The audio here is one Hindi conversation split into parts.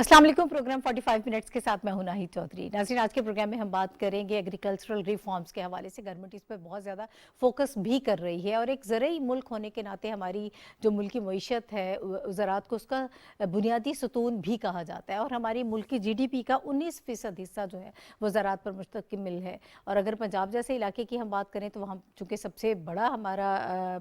अस्सलाम वालेकुम। प्रोग्राम 45 मिनट्स के साथ मैं हूं नाहिद चौधरी। नाज़रीन, आज के प्रोग्राम में हम बात करेंगे एग्रीकल्चरल रिफॉर्म्स के हवाले से। गवर्नमेंट इस पर बहुत ज़्यादा फोकस भी कर रही है और एक ज़रूरी मुल्क होने के नाते हमारी जो मुल्क की मईशत है, ज़राअत को उसका बुनियादी सतून भी कहा जाता है और हमारी मुल्क की GDP का 19% हिस्सा जो है वो ज़राअत पर मुश्तमिल है। और अगर पंजाब जैसे इलाके की हम बात करें तो वहाँ चूँकि सबसे बड़ा हमारा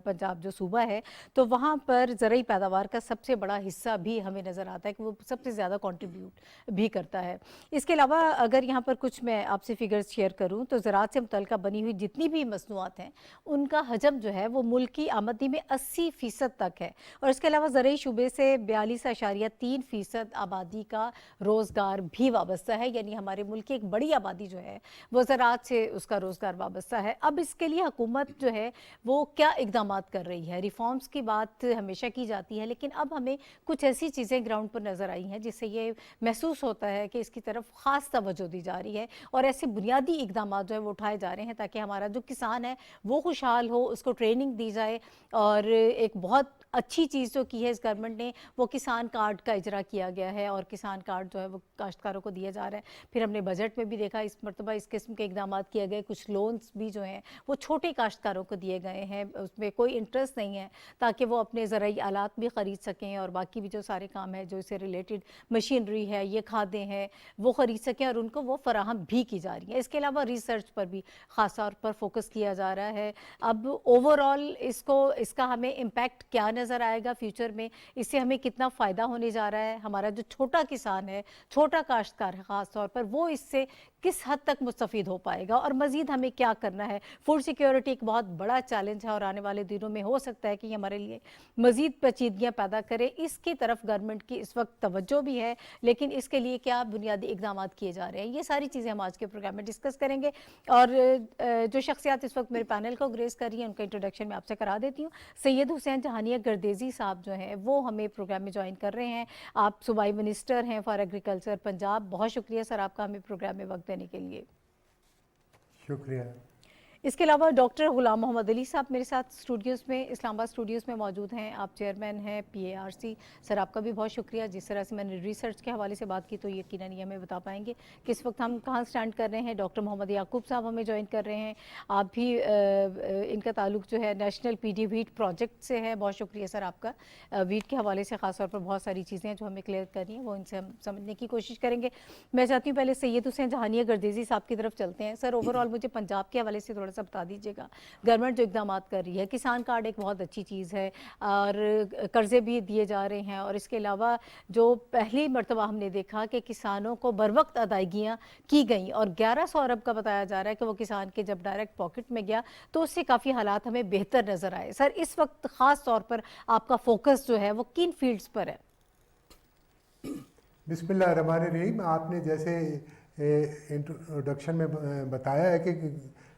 पंजाब जो सूबा है, तो वहाँ पर ज़रूरी पैदावार का सबसे बड़ा हिस्सा भी हमें नज़र आता है कि वो सबसे ज़्यादा कंट्रीब्यूट भी करता है। इसके अलावा अगर यहाँ पर कुछ मैं आपसे फिगर्स शेयर करूँ तो ज़राअत से मुतल्लिक़ बनी हुई जितनी भी मसनूआत हैं उनका हजम जो है वो मुल्क की आमदनी में 80% तक है। और इसके अलावा ज़रूरी शुबे से 42.3% आबादी का रोज़गार भी वाबस्ता है, यानी हमारे मुल्क की एक बड़ी आबादी जो है वो ज़राअत से उसका रोज़गार वाबस्ता है। अब इसके लिए हुकूमत जो है वो क्या इक़दामात कर रही है? रिफॉर्म्स की बात हमेशा की जाती है, लेकिन अब हमें कुछ ऐसी चीज़ें ग्राउंड पर नज़र आई हैं जिससे ये महसूस होता है कि इसकी तरफ ख़ास तवज्जो दी जा रही है और ऐसे बुनियादी इक़दामात जो है वो उठाए जा रहे हैं ताकि हमारा जो किसान है वो खुशहाल हो, उसको ट्रेनिंग दी जाए। और एक बहुत अच्छी चीज़ जो की है इस गवर्नमेंट ने, वो किसान कार्ड का इजरा किया गया है और किसान कार्ड जो है वो काश्तकारों को दिया जा रहा है। फिर हमने बजट में भी देखा इस मरतबा इस किस्म के इक़दामात किए गए। कुछ लोन्स भी जो हैं वो छोटे काश्तकारों को दिए गए हैं, उसमें कोई इंटरेस्ट नहीं है, ताकि वो अपने ज़रूरी आलात भी ख़रीद सकें और बाकी भी जो सारे काम है जो इससे रिलेटेड मशीनरी है, ये खादें हैं, वो ख़रीद सकें और उनको वो फ़राहम भी की जा रही है। इसके अलावा रिसर्च पर भी ख़ास तौर पर फोकस किया जा रहा है। अब ओवरऑल इसका हमें इम्पैक्ट क्या नज़र आएगा फ्यूचर में, इससे हमें कितना फ़ायदा होने जा रहा है, हमारा जो छोटा किसान है, छोटा काश्तकार है ख़ास तौर पर, वो इससे किस हद तक मुस्तफ़ीद हो पाएगा और मज़ीद हमें क्या करना है। फूड सिक्योरिटी एक बहुत बड़ा चैलेंज है और आने वाले दिनों में हो सकता है कि हमारे लिए मज़ीद पेचीदगियाँ पैदा करे। इसकी तरफ गवर्नमेंट की इस वक्त तवज्जो भी है, लेकिन इसके लिए क्या बुनियादी इक़दामात किए जा रहे हैं, ये सारी चीज़ें हम आज के प्रोग्राम में डिस्कस करेंगे। और जो शख्सियात इस वक्त मेरे पैनल को ग्रेस कर रही हैं उनका इंट्रोडक्शन मैं आपसे करा देती हूँ। सैयद हुसैन जहानिया गर्देज़ी साहब जो हैं वो हमें प्रोग्राम में ज्वाइन कर रहे हैं। आप सूबाई मिनिस्टर हैं फॉर एग्रीकल्चर पंजाब। बहुत शुक्रिया सर आपका हमें प्रोग्राम में वक्त देने के लिए। शुक्रिया। इसके अलावा डॉक्टर गुलाम मोहम्मद अली साहब मेरे साथ स्टूडियोज़ में, इस्लामाबाद स्टूडियोज़ में मौजूद हैं। आप चेयरमैन हैं PARC। सर आपका भी बहुत शुक्रिया। जिस तरह से मैंने रिसर्च के हवाले से बात की तो यकीनन ये हमें बता पाएंगे कि इस वक्त हम कहाँ स्टैंड कर रहे हैं। डॉक्टर मोहम्मद याकूब साहब हमें ज्वाइन कर रहे हैं। आप भी इनका ताल्लुक जो है नेशनल PD व्हीट प्रोजेक्ट से है। बहुत शुक्रिया सर आपका। व्हीट के हवाले से ख़ास तौर पर बहुत सारी चीज़ें हैं जो हमें क्लियर करनी है, वो इनसे हम समझने की कोशिश करेंगे। मैं चाहती हूँ पहले सैयद हुसैन जहानिया गर्देज़ी साहब की तरफ चलते हैं। सर ओवरऑल मुझे पंजाब के हवाले से थोड़ा सा बता दीजिएगा। गवर्नमेंट जो इक़दामात कर रही है, किसान कार्ड एक बहुत अच्छी चीज़ है और कर्ज़े भी दिए जा रहे हैं और इसके अलावा जो पहली मरतबा हमने देखा कि किसानों को बर वक्त अदायगियाँ की गई और 1100 अरब का बताया जा रहा है कि वो किसान के जब डायरेक्ट पॉकेट में गया तो उससे काफ़ी हालात हमें बेहतर नज़र आए। सर इस वक्त ख़ास तौर पर आपका फोकस जो है वो किन फील्ड्स पर है? बिस्मिल्लाहिर्रहमानिर्रहीम। आपने जैसे इंट्रोडक्शन में बताया है कि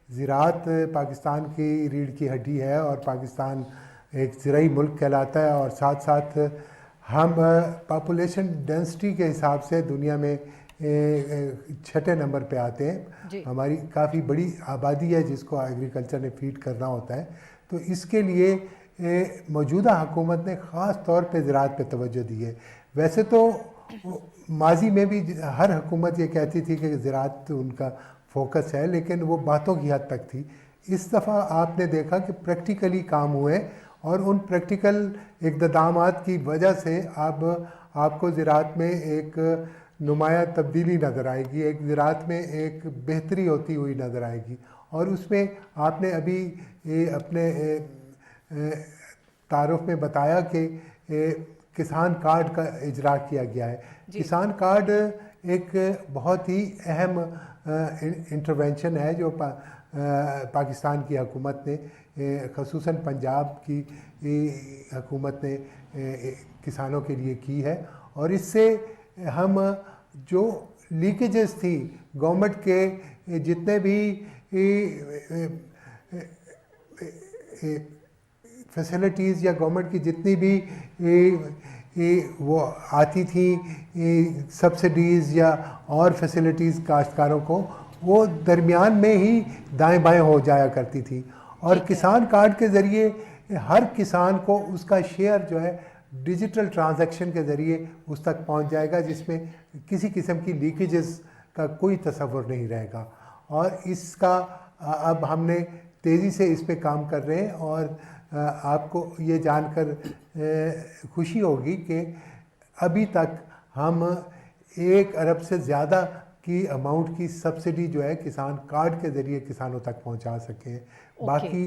ज़राअत पाकिस्तान की रीढ़ की हड्डी है और पाकिस्तान एक ज़राई मुल्क कहलाता है और साथ साथ हम पॉपुलेशन डेंसिटी के हिसाब से दुनिया में छठे नंबर पे आते हैं। हमारी काफ़ी बड़ी आबादी है जिसको एग्रीकल्चर ने फीड करना होता है, तो इसके लिए मौजूदा हुकूमत ने ख़ास तौर पे ज़राअत पे तवज्जो दी है। वैसे तो माजी में भी हर हुकूमत ये कहती थी कि ज़राअत उनका फोकस है, लेकिन वो बातों की हद तक थी। इस दफ़ा आपने देखा कि प्रैक्टिकली काम हुए और उन प्रैक्टिकल इक़दामात की वजह से अब आपको ज़राअत में एक नुमाया तब्दीली नज़र आएगी, एक ज़राअत में एक बेहतरी होती हुई नज़र आएगी। और उसमें आपने अभी अपने तारुफ में बताया कि किसान कार्ड का इजरा किया गया है। किसान कार्ड एक बहुत ही अहम इंटरवेंशन है जो पाकिस्तान की हुकूमत ने, ख़ुसूसन पंजाब की हुकूमत ने किसानों के लिए की है। और इससे हम जो लीकेजेस थी गवर्नमेंट के जितने भी फैसिलिटीज़ या गवर्नमेंट की जितनी भी वो आती थी सब्सिडीज़ या और फैसिलिटीज़ काश्तकारों को, वो दरमियान में ही दाएं बाएं हो जाया करती थी। और किसान कार्ड के ज़रिए हर किसान को उसका शेयर जो है डिजिटल ट्रांजैक्शन के ज़रिए उस तक पहुंच जाएगा, जिसमें किसी किस्म की लीकेजेस का कोई तसव्वुर नहीं रहेगा। और इसका अब हमने तेज़ी से इस पे काम कर रहे हैं। और आपको ये जानकर खुशी होगी कि अभी तक हम 1 अरब से ज़्यादा की अमाउंट की सब्सिडी जो है किसान कार्ड के ज़रिए किसानों तक पहुंचा सके हैं। बाकी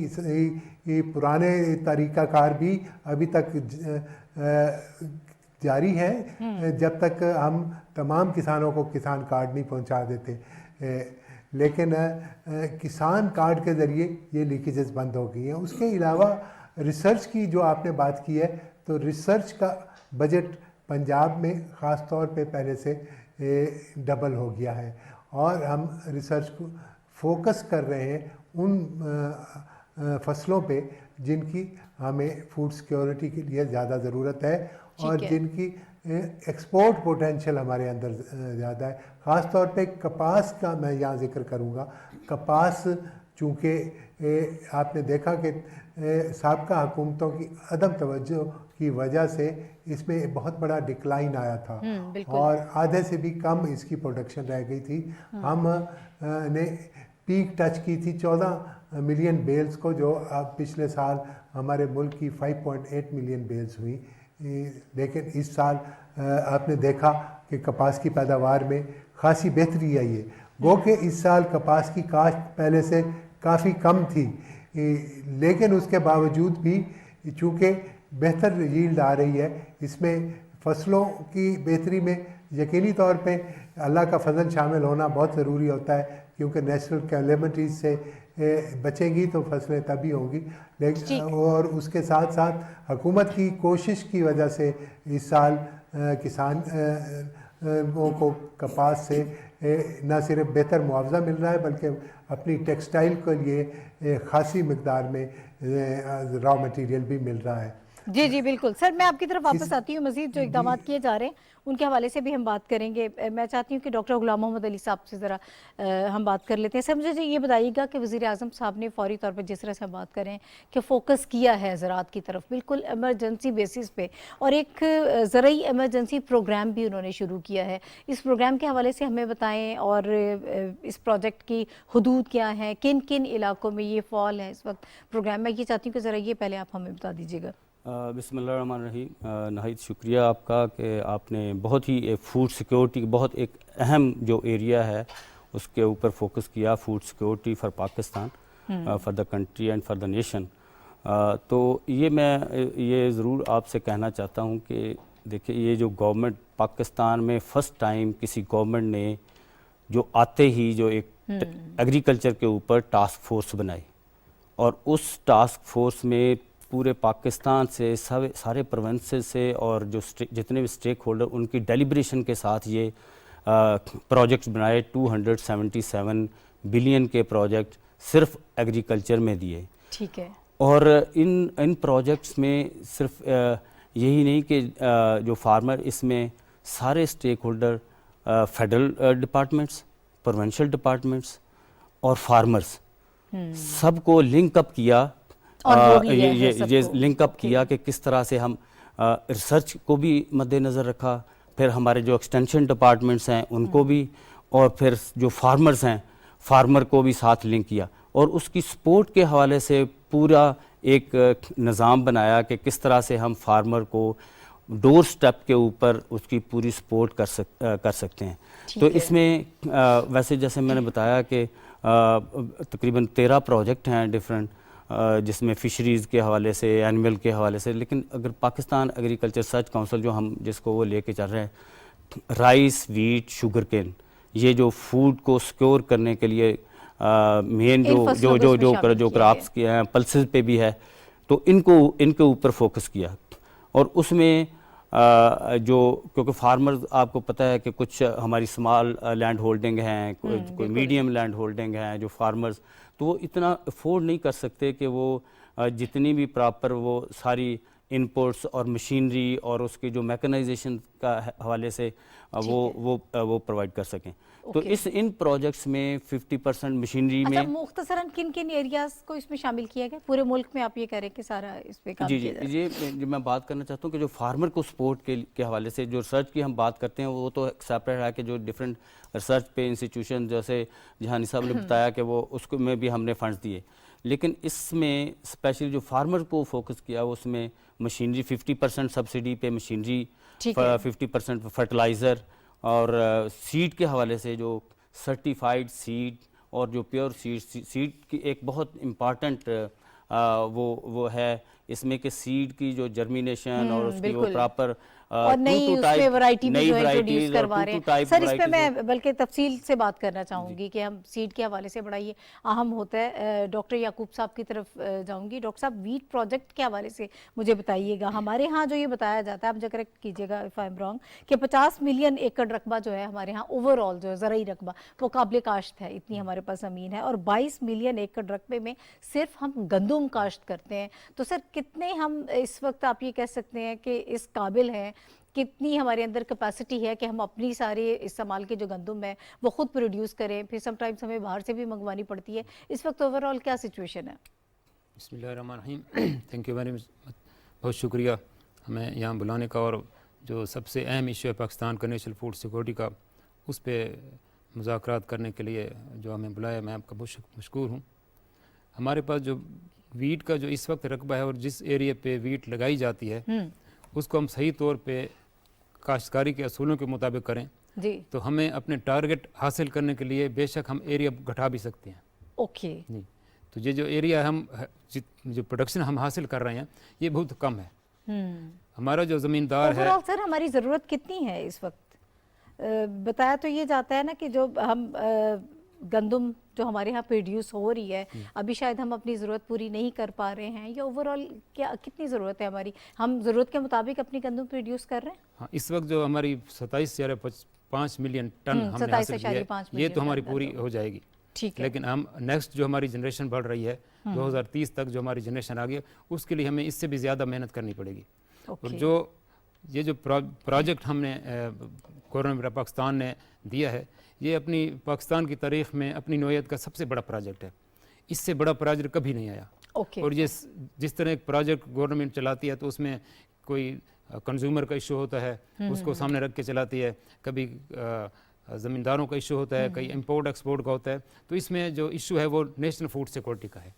ये पुराने तरीक़ाकार भी अभी तक जारी है, जब तक हम तमाम किसानों को किसान कार्ड नहीं पहुंचा देते। लेकिन किसान कार्ड के ज़रिए ये लीकेजेस बंद हो गई हैं। उसके अलावा रिसर्च की जो आपने बात की है, तो रिसर्च का बजट पंजाब में ख़ास तौर पे पहले से डबल हो गया है। और हम रिसर्च को फोकस कर रहे हैं उन फसलों पे जिनकी हमें फूड सिक्योरिटी के लिए ज़्यादा ज़रूरत है और जिनकी एक्सपोर्ट पोटेंशियल हमारे अंदर ज़्यादा है। ख़ास तौर पे कपास का मैं यहाँ ज़िक्र करूँगा। कपास चूँकि आपने देखा कि साबका हुकूमतों की अदम तवज्जो की वजह से इसमें बहुत बड़ा डिक्लाइन आया था और आधे से भी कम इसकी प्रोडक्शन रह गई थी। हम ने पीक टच की थी 14 मिलियन बेल्स को, जो अब पिछले साल हमारे मुल्क की 5.8 मिलियन बेल्स हुई। लेकिन इस साल आपने देखा कि कपास की पैदावार में खासी बेहतरी आई है। गो कि इस साल कपास की काश्त पहले से काफ़ी कम थी, लेकिन उसके बावजूद भी चूँकि बेहतर यील्ड आ रही है, इसमें फसलों की बेहतरी में यकीनी तौर पे अल्लाह का फजल शामिल होना बहुत ज़रूरी होता है, क्योंकि नेचुरल कैलेमिटीज़ से बचेंगी तो फसलें तभी होंगी। लेकिन और उसके साथ साथ हुकूमत की कोशिश की वजह से इस साल किसान को कपास से न सिर्फ बेहतर मुआवजा मिल रहा है, बल्कि अपनी टेक्सटाइल के लिए खासी मिकदार में रॉ मटेरियल भी मिल रहा है। जी जी बिल्कुल सर, मैं आपकी तरफ वापस आती हूँ। मजीद जो इक़दाम किए जा रहे हैं उनके हवाले से भी हम बात करेंगे। मैं चाहती हूँ कि डॉक्टर गुलाम मोहम्मद अली साहब से ज़रा हम बात कर लेते हैं। सर मुझे ये बताइएगा कि वज़ीर आज़म साहब ने फ़ौरी तौर पर जिस तरह से हम बात करें कि फ़ोकस किया है ज़राअत की तरफ बिल्कुल एमरजेंसी बेसिस पे, और एक ज़रूरी एमरजेंसी प्रोग्राम भी उन्होंने शुरू किया है। इस प्रोग्राम के हवाले से हमें बताएँ, और इस प्रोजेक्ट की हदूद क्या हैं, किन किन इलाकों में ये फॉल है इस वक्त प्रोग्राम। मैं ये चाहती हूँ कि ज़रा ये पहले आप हमें बता दीजिएगा। बिस्मिल्लाहिर्रहमानिर्रहीम। नहायत शुक्रिया आपका कि आपने बहुत ही फूड सिक्योरिटी बहुत एक अहम जो एरिया है उसके ऊपर फोकस किया, food security for Pakistan, for the country and for the nation. तो ये मैं ये ज़रूर आपसे कहना चाहता हूँ कि देखिए, ये जो गवर्नमेंट पाकिस्तान में फ़र्स्ट टाइम किसी गवर्नमेंट ने जो आते ही जो एक एग्रीकल्चर के ऊपर टास्क फोर्स बनाई, और उस टास्क फोर्स में पूरे पाकिस्तान से सारे प्रोविंसेस से और जो जितने भी स्टेक होल्डर उनकी डेलिब्रेशन के साथ ये प्रोजेक्ट्स बनाए। 277 बिलियन के प्रोजेक्ट सिर्फ एग्रीकल्चर में दिए। ठीक है। और इन प्रोजेक्ट्स में सिर्फ यही नहीं कि जो फार्मर, इसमें सारे stakeholder, federal departments, provincial departments और फार्मर्स सबको लिंक अप किया। ये लिंक अप किया कि किस तरह से हम रिसर्च को भी मद्देनज़र रखा, फिर हमारे जो एक्सटेंशन डिपार्टमेंट्स हैं उनको भी, और फिर जो फार्मर्स हैं फार्मर को भी साथ लिंक किया, और उसकी सपोर्ट के हवाले से पूरा एक निज़ाम बनाया कि किस तरह से हम फार्मर को डोर स्टेप के ऊपर उसकी पूरी सपोर्ट कर सकते हैं। तो इसमें वैसे जैसे मैंने बताया कि तकरीबन 13 प्रोजेक्ट हैं डिफरेंट, जिसमें फ़िशरीज़ के हवाले से, एनिमल के हवाले से। लेकिन अगर पाकिस्तान एग्रीकल्चर सर्च काउंसिल जो हम जिसको वो लेके चल रहे हैं, राइस, वीट, शुगर केन, ये जो फूड को सिक्योर करने के लिए मेन जो क्रॉप्स के हैं, पल्सेस पे भी है, तो इनके ऊपर फोकस किया। और उसमें जो क्योंकि फार्मर्स आपको पता है कि कुछ हमारी स्मॉल लैंड होल्डिंग हैं, कोई मीडियम लैंड होल्डिंग हैं जो फार्मर्स, तो वो इतना अफोर्ड नहीं कर सकते कि वो जितनी भी प्रॉपर वो सारी इनपुट्स और मशीनरी और उसकी जो मैकेनाइजेशन का हवाले से वो प्रोवाइड कर सकें। तो इन प्रोजेक्ट्स में 50% मशीनरी अच्छा, में मुख्तसरन किन किन एरियाज को इसमें शामिल किया गया पूरे मुल्क में? आप ये कह रहे हैं कि सारा इस पे काम किया जा रहा है। ये जो मैं बात करना चाहता हूँ कि जो फार्मर को सपोर्ट के हवाले से जो रिसर्च की हम बात करते हैं वो तो सेपरेट है कि जो डिफरेंट रिसर्च पे इंस्टीट्यूशन जैसे जहानी साहब ने बताया कि वो उसको में भी हमने फंड्स दिए, लेकिन इसमें स्पेशली जो फार्मर को फोकस किया उसमें मशीनरी 50% सब्सिडी पे मशीनरी, 50% फर्टिलाइज़र और सीड के हवाले से जो सर्टिफाइड सीड और जो प्योर सीड की एक बहुत इम्पॉर्टेंट वो है इसमें कि सीड की जो जर्मिनेशन और उसकी वो प्रॉपर और नई उसमें वैरायटी भी जो इंट्रोड्यूस करवा रहे हैं। सर, इस पे मैं बल्कि तफसील से बात करना चाहूँगी कि हम सीड के हवाले से बड़ा ये अहम होता है। डॉक्टर याकूब साहब की तरफ जाऊँगी। डॉक्टर साहब, वीट प्रोजेक्ट के हवाले से मुझे बताइएगा। हमारे यहाँ जो ये बताया जाता है, आप जो करेक्ट कीजिएगा इफ़ आई एम रॉन्ग, कि 50 मिलियन एकड़ रकबा जो है हमारे यहाँ ओवरऑल जो है ज़रूरी रकबा वो काबिल काश्त है, इतनी हमारे पास ज़मीन है, और 22 मिलियन एकड़ रकबे में सिर्फ हम गंदम काश्त करते हैं। तो सर, कितने हम इस वक्त आप ये कह सकते हैं कि इस काबिल हैं, कितनी हमारे अंदर कैपेसिटी है कि हम अपनी सारे इस्तेमाल के जो गंदम है वो खुद प्रोड्यूस करें? फिर समटाइम्स हमें बाहर से भी मंगवानी पड़ती है। इस वक्त ओवरऑल क्या सिचुएशन है? बिस्मिल्लाहिर्रहमानिर्रहीम, थैंक यू वेरी मच, बहुत शुक्रिया हमें यहाँ बुलाने का, और जो सबसे अहम इशू है पाकिस्तान का नेशनल फूड सिक्योरिटी का, उस पर मुज़ाकरात करने के लिए जो हमें बुलाया, मैं आपका बहुत मशकूर हूँ। हमारे पास जो वीट का जो इस वक्त रकबा है और जिस एरिया पे वीट लगाई जाती है उसको हम सही तौर पे काश्तकारी के असूलों के मुताबिक करें जी, तो हमें अपने टारगेट हासिल करने के लिए बेशक हम एरिया घटा भी सकते हैं। ओके जी, तो ये जो एरिया हम जो प्रोडक्शन हम हासिल कर रहे हैं ये बहुत कम है। हमारा जो ज़मींदार है, ओवरऑल सर हमारी ज़रूरत कितनी है इस वक्त? बताया तो ये जाता है ना कि जो हम गंदम जो हमारे यहाँ प्रोड्यूस हो रही है अभी शायद हम अपनी ज़रूरत पूरी नहीं कर पा रहे हैं, या ओवरऑल क्या कितनी ज़रूरत है हमारी? हम ज़रूरत के मुताबिक अपनी गंदम प्रोड्यूस कर रहे हैं? हाँ, इस वक्त जो हमारी 27.5 मिलियन टन हमने हासिल किया है, ये तो हमारी पूरी हो जाएगी। ठीक है, लेकिन हम नेक्स्ट जो हमारी जनरेशन बढ़ रही है 2030 तक जो हमारी जनरेशन आ गई, उसके लिए हमें इससे भी ज़्यादा मेहनत करनी पड़ेगी। और जो ये जो प्रोजेक्ट हमने गवर्नमेंट पाकिस्तान ने दिया है, ये अपनी पाकिस्तान की तारीख़ में अपनी नौयत का सबसे बड़ा प्रोजेक्ट है। इससे बड़ा प्रोजेक्ट कभी नहीं आया। और ये जिस तरह एक प्रोजेक्ट गवर्नमेंट चलाती है तो उसमें कोई कंज्यूमर का इशू होता है, उसको सामने रख के चलाती है, कभी ज़मींदारों का इशू होता है, कहीं इंपोर्ट एक्सपोर्ट का होता है। तो इसमें जो इशू है वो नेशनल फूड सिक्योरिटी का है।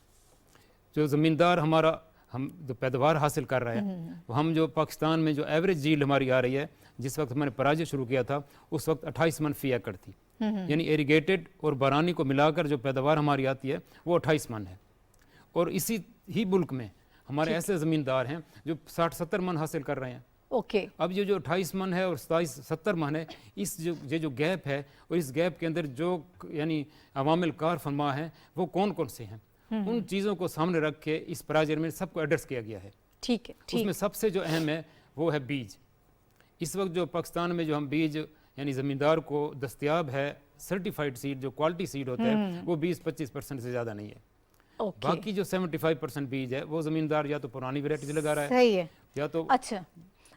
जो ज़मींदार हमारा हम जो पैदावार हासिल कर रहे हैं, हम जो पाकिस्तान में जो एवरेज जील्ड हमारी आ रही है, जिस वक्त हमने प्रोजेक्ट शुरू किया था उस वक्त 28 मन फी एकड़ थी, यानी इरिगेटेड और बारानी को मिलाकर जो पैदावार हमारी आती है वो 28 मन है। और इसी ही मुल्क में हमारे ऐसे ज़मींदार हैं जो 60-70 मन हासिल कर रहे हैं। ओके, अब ये जो 28 मन है और 27-70 मन है, इस जो गैप है, और इस गैप के अंदर जो यानी अवामिल कार फरमा है वो कौन कौन से हैं, उन चीज़ों को सामने रख के इस प्रोजेक्ट में सबको एड्रेस किया गया है। ठीक है, उसमें सबसे जो अहम है वो है बीज। इस वक्त जो पाकिस्तान में जो हम बीज यानी ज़मींदार को दस्तयाब है, सर्टिफाइड सीड जो क्वालिटी सीड होता है वो 20-25% से ज़्यादा नहीं है। बाकी जो 75% बीज है वो ज़मींदार या तो पुरानी वैरायटी लगा रहा है, सही है, या तो अच्छा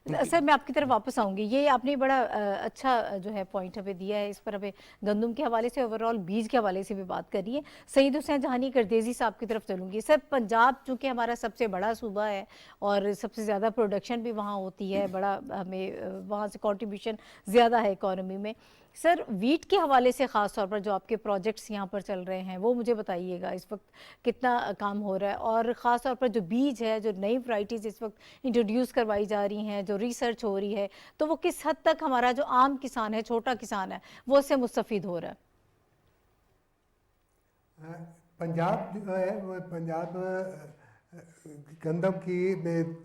सर मैं आपकी तरफ वापस आऊँगी। ये आपने बड़ा अच्छा जो है पॉइंट हमें दिया है। इस पर हमें गंदम के हवाले से ओवरऑल बीज के हवाले से भी बात करी है। सईद हुसैन जहानी करदेजी साहब की तरफ चलूँगी। सर, पंजाब चूँकि हमारा सबसे बड़ा सूबा है और सबसे ज़्यादा प्रोडक्शन भी वहाँ होती है, बड़ा हमें वहाँ से कॉन्ट्रीब्यूशन ज़्यादा है इकॉनमी में। सर, वीट के हवाले से ख़ास तौर पर जो आपके प्रोजेक्ट्स यहाँ पर चल रहे हैं वो मुझे बताइएगा, इस वक्त कितना काम हो रहा है, और ख़ास तौर पर जो बीज है, जो नई वैरायटीज़ इस वक्त इंट्रोड्यूस करवाई जा रही हैं, जो रिसर्च हो रही है, तो वो किस हद तक हमारा जो आम किसान है, छोटा किसान है, वो उससे मुस्तफ़ीद हो रहा है? पंजाब जो है वो पंजाब गंदम की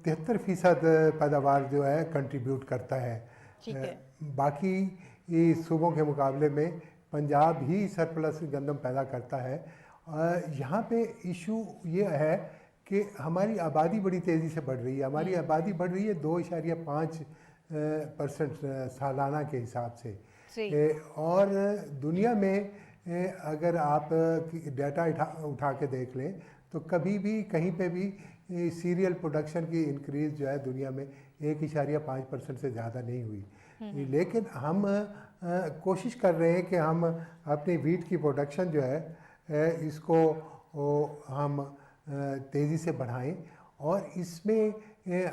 73% पैदावार जो है कंट्रीब्यूट करता है। ठीक है, बाकी इस सूबों के मुकाबले में पंजाब ही सरप्लस गंदम पैदा करता है। यहाँ पे इशू ये है कि हमारी आबादी बड़ी तेज़ी से बढ़ रही है। हमारी आबादी बढ़ रही है 2.5% सालाना के हिसाब से, और दुनिया में अगर आप डाटा उठा के देख लें तो कभी भी कहीं पे भी सीरियल प्रोडक्शन की इंक्रीज जो है दुनिया में 1.5% से ज़्यादा नहीं हुई। लेकिन हम कोशिश कर रहे हैं कि हम अपनी वीट की प्रोडक्शन जो है इसको हम तेज़ी से बढ़ाएं। और इसमें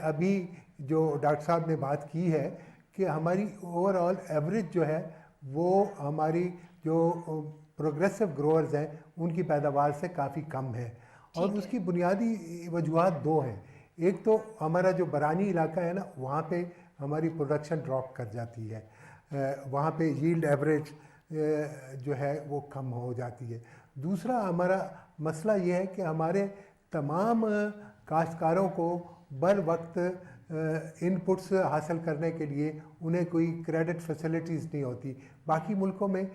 अभी जो डॉक्टर साहब ने बात की है कि हमारी ओवरऑल एवरेज जो है वो हमारी जो प्रोग्रेसिव ग्रोअर्स हैं उनकी पैदावार से काफ़ी कम है। और उसकी बुनियादी वजूहत दो हैं। एक तो हमारा जो बरानी इलाका है ना, वहाँ पे हमारी प्रोडक्शन ड्रॉप कर जाती है, वहाँ पे यील्ड एवरेज जो है वो कम हो जाती है। दूसरा हमारा मसला ये है कि हमारे तमाम काश्तकारों को बर वक्त इनपुट्स हासिल करने के लिए उन्हें कोई क्रेडिट फैसिलिटीज़ नहीं होती। बाकी मुल्कों में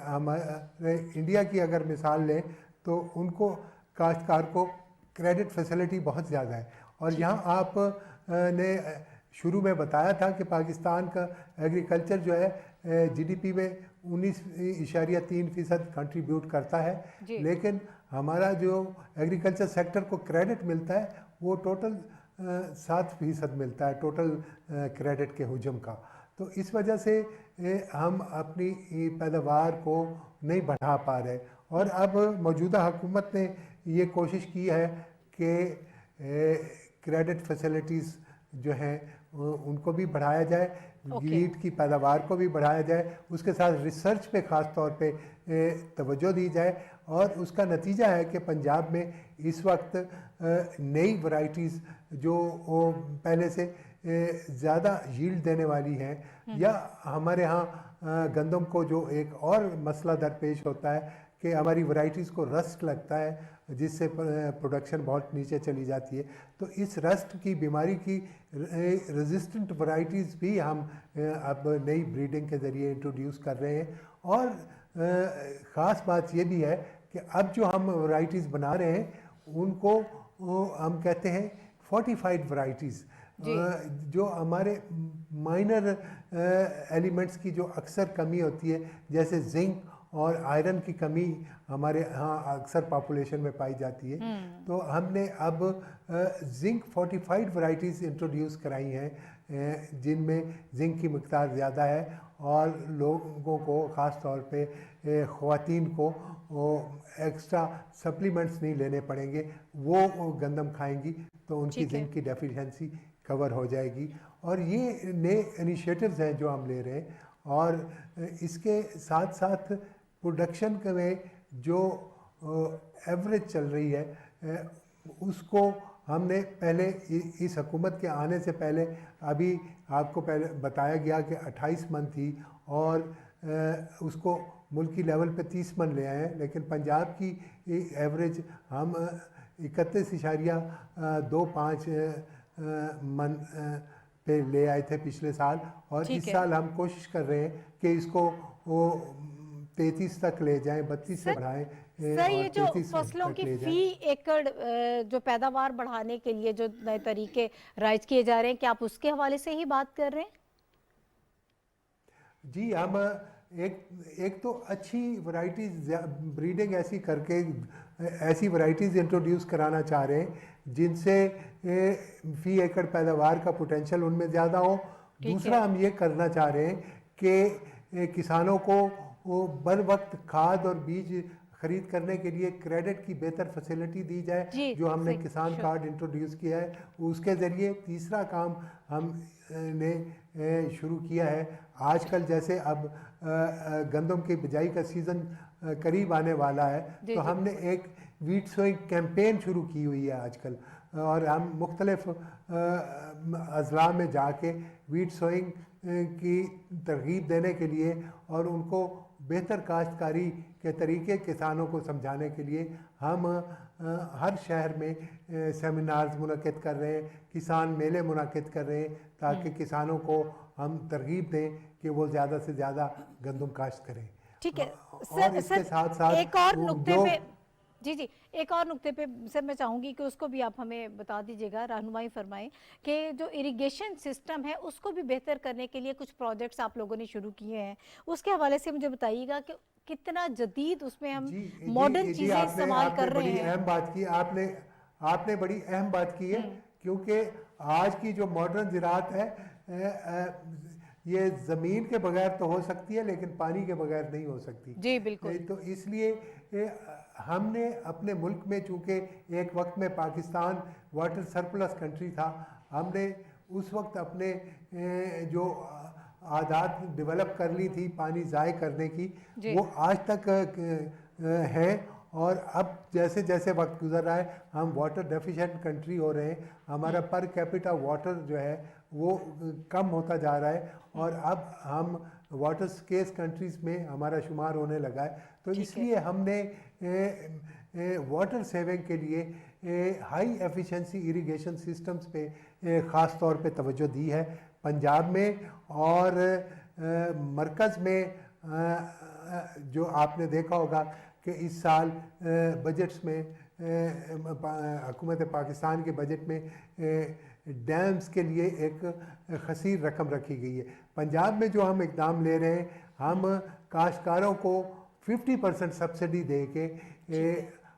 हमारे इंडिया की अगर मिसाल लें तो उनको काश्तकार को क्रेडिट फैसिलिटी बहुत ज़्यादा है। और यहाँ आप ने शुरू में बताया था कि पाकिस्तान का एग्रीकल्चर जो है जीडीपी में 19.3% कंट्रीब्यूट करता है, लेकिन हमारा जो एग्रीकल्चर सेक्टर को क्रेडिट मिलता है वो टोटल 7% मिलता है टोटल क्रेडिट के हुजम का। तो इस वजह से हम अपनी पैदावार को नहीं बढ़ा पा रहे। और अब मौजूदा हुकूमत ने ये कोशिश की है कि क्रेडिट फैसिलिटीज़ जो हैं उनको भी बढ़ाया जाए, वीट की पैदावार को भी बढ़ाया जाए, उसके साथ रिसर्च पे ख़ास तौर पे तवज्जो दी जाए। और उसका नतीजा है कि पंजाब में इस वक्त नई वैरायटीज़ जो पहले से ज़्यादा यील्ड देने वाली हैं, या हमारे यहाँ गंदम को जो एक और मसला दरपेश होता है कि हमारी वैरायटीज़ को रस्ट लगता है जिससे प्रोडक्शन बहुत नीचे चली जाती है। तो इस रस्ट की बीमारी की रेजिस्टेंट वैरायटीज़ भी हम अब नई ब्रीडिंग के ज़रिए इंट्रोड्यूस कर रहे हैं। और ख़ास बात ये भी है कि अब जो हम वैरायटीज़ बना रहे हैं उनको हम कहते हैं फोर्टिफाइड वैरायटीज़, जो हमारे माइनर एलिमेंट्स की जो अक्सर कमी होती है, जैसे जिंक और आयरन की कमी हमारे यहाँ अक्सर पॉपुलेशन में पाई जाती है। तो हमने अब जिंक फोर्टिफाइड वैरायटीज़ इंट्रोड्यूस कराई हैं जिनमें जिंक की मिक़दार ज़्यादा है और लोगों को ख़ास तौर पे ख़वातीन को एक्स्ट्रा सप्लीमेंट्स नहीं लेने पड़ेंगे। वो गंदम खाएंगी तो उनकी जिंक की डेफिशिएंसी कवर हो जाएगी। और ये नए इनिशिएटिव्स हैं जो हम ले रहे हैं। और इसके साथ साथ प्रोडक्शन में जो एवरेज चल रही है उसको हमने पहले इस हुकूमत के आने से पहले, अभी आपको पहले बताया गया कि 28 मन थी और उसको मुल्की लेवल पे 30 मन ले आए हैं, लेकिन पंजाब की एवरेज हम 31.25 मन पे ले आए थे पिछले साल। और इस साल हम कोशिश कर रहे हैं कि इसको 33 तक ले जाएं, 32 से बढ़ाएं। सर, ये जो फसलों की फी एकड़ जो पैदावार बढ़ाने के लिए जो नए तरीके राइज किए जा रहे हैं, क्या आप उसके हवाले से ही बात कर रहे हैं? जी, हम एक तो अच्छी वैरायटीज़ ब्रीडिंग ऐसी करके ऐसी वैरायटीज़ इंट्रोड्यूस कराना चाह रहे हैं जिनसे फी एकड़ पैदावार का पोटेंशियल उनमें ज़्यादा हो। दूसरा हम ये करना चाह रहे हैं कि किसानों को बर वक्त खाद और बीज खरीद करने के लिए क्रेडिट की बेहतर फैसिलिटी दी जाए, जो हमने किसान कार्ड इंट्रोड्यूस किया है उसके ज़रिए। तीसरा काम हमने शुरू किया है, आजकल जैसे अब गंदम की बिजाई का सीज़न करीब आने वाला है, तो हमने एक वीट सोइंग कैंपेन शुरू की हुई है आजकल। और हम मुख्तलिफ अजला में जाके वीट सोइंग की तरगीब देने के लिए और उनको बेहतर काश्तकारी के तरीके किसानों को समझाने के लिए हम हर शहर में सेमिनार्स मुनक़िद कर रहे हैं, किसान मेले मुनक़िद कर रहे हैं, ताकि किसानों को हम तरगीब दें कि वो ज़्यादा से ज़्यादा गंदम काश्त करें। ठीक है और इसके साथ साथ एक और नुक्ते पे जी एक और नुक्ते पे सर मैं चाहूँगी कि उसको भी आप हमें बता दीजिएगा, रहनुमाई फरमाएं कि जो इरिगेशन सिस्टम है उसको भी बेहतर करने के लिए कुछ प्रोजेक्ट्स आप लोगों ने शुरू किए हैं, उसके हवाले से मुझे बताइएगा कि कितना जदीद उसमें हम मॉडर्न चीज़ें इस्तेमाल कर रहे हैं। अहम बात की आपने बड़ी अहम बात की है, क्योंकि आज की जो मॉडर्न ज़राअत है ये ज़मीन के बगैर तो हो सकती है, लेकिन पानी के बगैर नहीं हो सकती। जी बिल्कुल। तो इसलिए हमने अपने मुल्क में, चूँकि एक वक्त में पाकिस्तान वाटर सरप्लस कंट्री था, हमने उस वक्त अपने जो आदत डेवलप कर ली थी पानी ज़ाय करने की, वो आज तक हैं। और अब जैसे जैसे वक्त गुजर रहा है हम वाटर डेफिशिएंट कंट्री हो रहे हैं, हमारा पर कैपिटा वाटर जो है वो कम होता जा रहा है, और अब हम वाटर स्केर्स कंट्रीज़ में हमारा शुमार होने लगा है। तो इसलिए हमने वाटर सेविंग के लिए हाई एफिशिएंसी इरिगेशन सिस्टम्स पे ख़ास तौर पे तवज्जो दी है। पंजाब में और मरकज़ में जो आपने देखा होगा कि इस साल बजट्स में हुकूमत पाकिस्तान के बजट में डैम्स के लिए एक खसीर रकम रखी गई है। पंजाब में जो हम इकदाम ले रहे हैं, हम काश्तकारों को 50% सब्सिडी दे के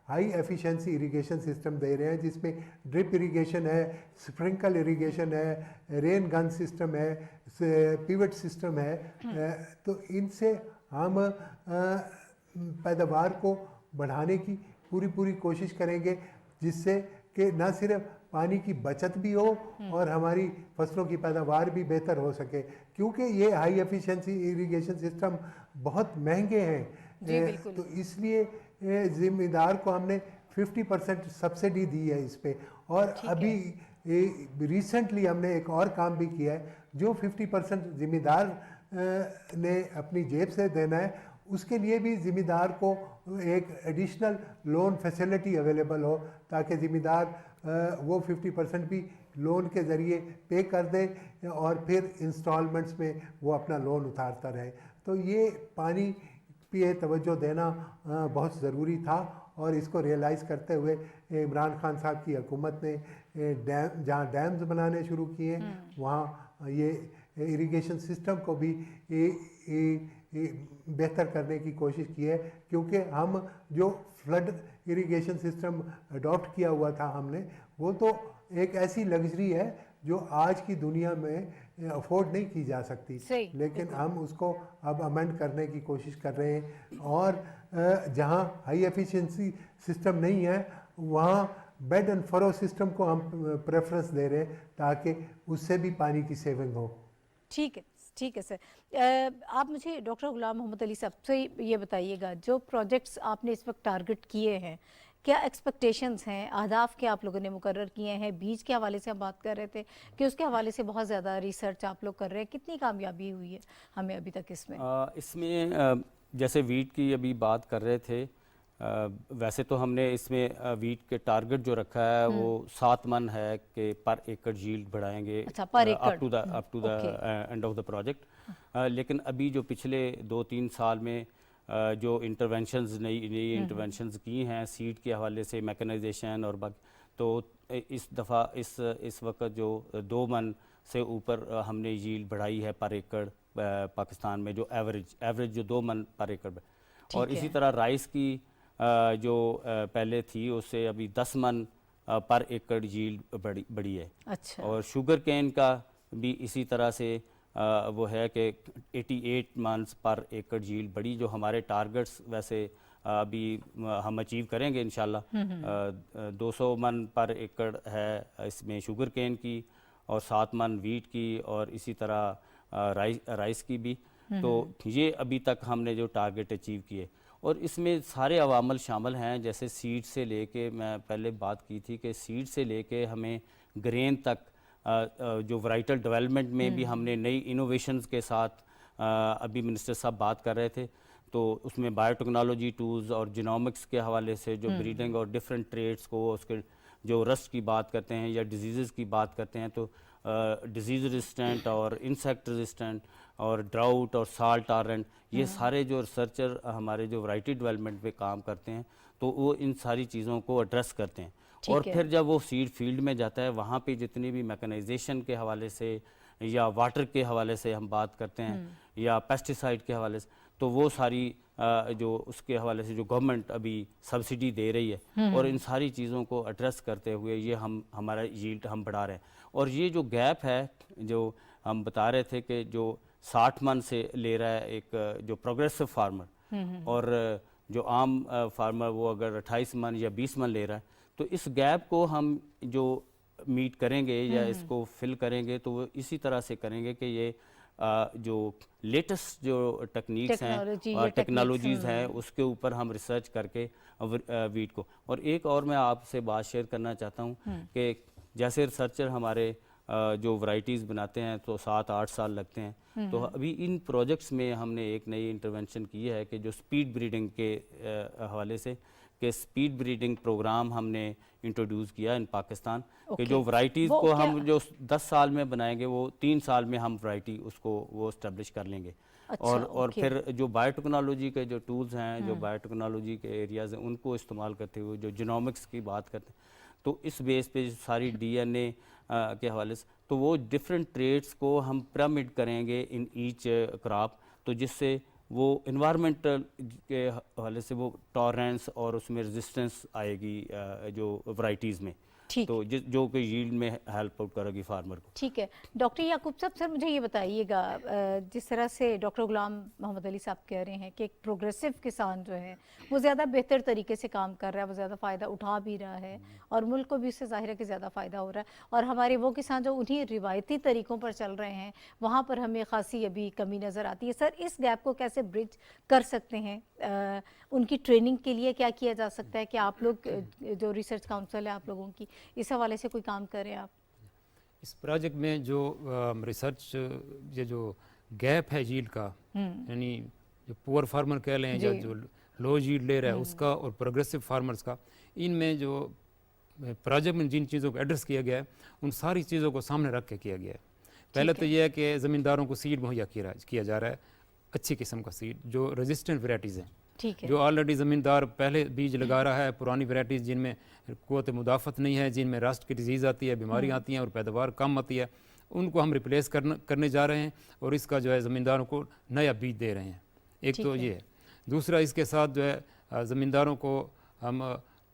हाई एफिशिएंसी इरिगेशन सिस्टम दे रहे हैं, जिसमें ड्रिप इरिगेशन है, स्प्रिंकल इरिगेशन है, रेन गन सिस्टम है, पिवट सिस्टम है। तो इनसे हम पैदावार को बढ़ाने की पूरी कोशिश करेंगे, जिससे कि न सिर्फ पानी की बचत भी हो और हमारी फसलों की पैदावार भी बेहतर हो सके, क्योंकि ये हाई एफिशिएंसी इरिगेशन सिस्टम बहुत महंगे हैं। तो इसलिए ज़िम्मेदार को हमने 50% सब्सिडी दी है इस पे। और अभी रिसेंटली हमने एक और काम भी किया है, जो 50% ज़िम्मेदार ने अपनी जेब से देना है, उसके लिए भी ज़िम्मेदार को एक एडिशनल लोन फैसिलिटी अवेलेबल हो, ताकि ज़िम्मेदार वो 50% भी लोन के ज़रिए पे कर दे और फिर इंस्टॉलमेंट्स में वो अपना लोन उतारता रहे। तो ये पानी पे तवज्जो देना बहुत ज़रूरी था, और इसको रियलाइज़ करते हुए इमरान खान साहब की हुकूमत ने जहाँ डैम्स बनाने शुरू किए, वहाँ ये इरिगेशन सिस्टम को भी बेहतर करने की कोशिश की है। क्योंकि हम जो फ्लड इरिगेशन सिस्टम अडॉप्ट किया हुआ था हमने, वो तो एक ऐसी लग्जरी है जो आज की दुनिया में अफोर्ड नहीं की जा सकती, लेकिन हम उसको अब अमेंड करने की कोशिश कर रहे हैं। और जहाँ हाई एफिशिएंसी सिस्टम नहीं है, वहाँ बेड एंड फरो सिस्टम को हम प्रेफरेंस दे रहे हैं, ताकि उससे भी पानी की सेविंग हो। ठीक है सर। आप मुझे डॉक्टर गुलाम मोहम्मद अली साहब से ये बताइएगा, जो प्रोजेक्ट्स आपने इस वक्त टारगेट किए हैं, क्या एक्सपेक्टेशंस हैं, अहदाफ क्या आप लोगों ने मुकर्रर किए हैं? बीज के हवाले से हम बात कर रहे थे कि उसके हवाले से बहुत ज़्यादा रिसर्च आप लोग कर रहे हैं, कितनी कामयाबी हुई है हमें अभी तक इसमें? इसमें जैसे वीट की अभी बात कर रहे थे, वैसे तो हमने इसमें वीट के टारगेट जो रखा है वो 7 मन है कि पर एकड़ यील्ड बढ़ाएंगे, up to the end of the project. लेकिन अभी जो पिछले 2-3 साल में जो इंटरवेंशंस नई इंटरवेंशंस की हैं सीड के हवाले से, मैकेनाइजेशन और बाकी, तो इस दफ़ा इस वक्त जो 2 मन से ऊपर हमने यील्ड बढ़ाई है पर एकड़ पाकिस्तान में, जो एवरेज जो 2 मन पर एकड़। और इसी तरह राइस की जो पहले थी उससे अभी 10 मन पर एकड़ यील्ड बढ़ी है। अच्छा। और शुगर केन का भी इसी तरह से वो है कि 88 मंथ्स पर एकड़ यील्ड बढ़ी। जो हमारे टारगेट्स वैसे अभी हम अचीव करेंगे इंशाल्लाह। 200 मन पर एकड़ है इसमें शुगर केन की, और 7 मन वीट की, और इसी तरह राइस की भी। तो ये अभी तक हमने जो टारगेट अचीव किए, और इसमें सारे अवामल शामिल हैं। जैसे सीड से लेके, मैं पहले बात की थी कि सीड से लेके हमें ग्रेन तक, जो वैराइटल डेवलपमेंट में भी हमने नई इनोवेशंस के साथ अभी मिनिस्टर साहब बात कर रहे थे, तो उसमें बायोटेक्नोलॉजी टूल्स और जीनोमिक्स के हवाले से जो ब्रीडिंग और डिफरेंट ट्रेड्स को, उसके जो रस्ट की बात करते हैं या डिजीज़ की बात करते हैं, तो डिजीज़ रेजिस्टेंट और इंसेक्ट रेजिस्टेंट और ड्राउट और साल्ट टॉलरेंट, ये सारे जो रिसर्चर हमारे जो वैरायटी डेवलपमेंट पे काम करते हैं, तो वो इन सारी चीज़ों को एड्रेस करते हैं। और फिर जब वो सीड फील्ड में जाता है, वहाँ पे जितनी भी मैकेनाइजेशन के हवाले से या वाटर के हवाले से हम बात करते हैं या पेस्टिसाइड के हवाले से, तो वो सारी जो उसके हवाले से जो गवर्नमेंट अभी सब्सिडी दे रही है और इन सारी चीज़ों को एड्रेस करते हुए ये हमारा यील्ड हम बढ़ा रहे हैं। और ये जो गैप है जो हम बता रहे थे कि जो 60 मन से ले रहा है एक जो प्रोग्रेसिव फार्मर और जो आम फार्मर वो अगर 28 मन या 20 मन ले रहा है, तो इस गैप को हम जो मीट करेंगे या इसको फिल करेंगे तो वो इसी तरह से करेंगे कि ये जो लेटेस्ट जो टेक्निक्स हैं टेक्नोलॉजीज़ हैं उसके ऊपर हम रिसर्च करके वीट को। और एक और मैं आपसे बात शेयर करना चाहता हूँ कि जैसे रिसर्चर हमारे जो वैरायटीज़ बनाते हैं तो 7-8 साल लगते हैं, तो अभी इन प्रोजेक्ट्स में हमने एक नई इंटरवेंशन की है कि जो स्पीड ब्रीडिंग के हवाले से कि स्पीड ब्रीडिंग प्रोग्राम हमने इंट्रोड्यूस किया इन पाकिस्तान कि जो वैरायटीज़ को हम जो 10 साल में बनाएंगे वो 3 साल में हम वैरायटी उसको वो इस्टेब्लिश कर लेंगे। और फिर जो बायोटेक्नोलॉजी के जो टूल्स हैं, जो बायोटेक्नोलॉजी के एरियाज़ हैं, उनको इस्तेमाल करते हुए जो जीनोमिक्स की बात करते हैं, तो इस बेस पे सारी डीएनए के हवाले से तो वो डिफरेंट ट्रेड्स को हम पिरामिड करेंगे इन ईच क्रॉप, तो जिससे वो इन्वायरमेंटल के हवाले से वो टॉलरेंस और उसमें रेजिस्टेंस आएगी जो वैरायटीज़ में, तो जो कि यील्ड में हेल्प आउट करेगी फार्मर को। ठीक है डॉक्टर याकूब साहब, सर मुझे ये बताइएगा, जिस तरह से डॉक्टर गुलाम मोहम्मद अली साहब कह रहे हैं कि एक प्रोग्रेसिव किसान जो है वो ज़्यादा बेहतर तरीके से काम कर रहा है, वो ज़्यादा फ़ायदा उठा भी रहा है और मुल्क को भी उससे ज़ाहिर है कि ज़्यादा फ़ायदा हो रहा है, और हमारे वो किसान जो उन्हीं रिवायती तरीक़ों पर चल रहे हैं वहाँ पर हमें ख़ासी अभी कमी नज़र आती है। सर इस गैप को कैसे ब्रिज कर सकते हैं? उनकी ट्रेनिंग के लिए क्या किया जा सकता है? कि आप लोग जो रिसर्च काउंसिल है आप लोगों की, इस हवाले से कोई काम करें आप? इस प्रोजेक्ट में जो रिसर्च ये जो गैप है यील्ड का, यानी जो पुअर फार्मर कह लें या जो लो यील्ड ले रहा है उसका और प्रोग्रेसिव फार्मर्स का, इनमें जो प्रोजेक्ट में जिन चीज़ों को एड्रेस किया गया है उन सारी चीज़ों को सामने रख के किया गया है। पहले तो यह है कि ज़मींदारों को सीड मुहैया किया जा रहा है, अच्छी किस्म का सीड जो रेजिस्टेंट वेराइटीज़ हैं, जो ऑलरेडी ज़मींदार पहले बीज लगा रहा है, पुरानी वैरायटीज़ जिनमें क़ुव्वत मुदाफ़त नहीं है, जिनमें रस्ट की डिजीज़ आती है, बीमारी आती हैं और पैदावार कम आती है, उनको हम रिप्लेस करने जा रहे हैं और इसका जो है ज़मींदारों को नया बीज दे रहे हैं। एक तो ये है। दूसरा, इसके साथ जो है ज़मींदारों को हम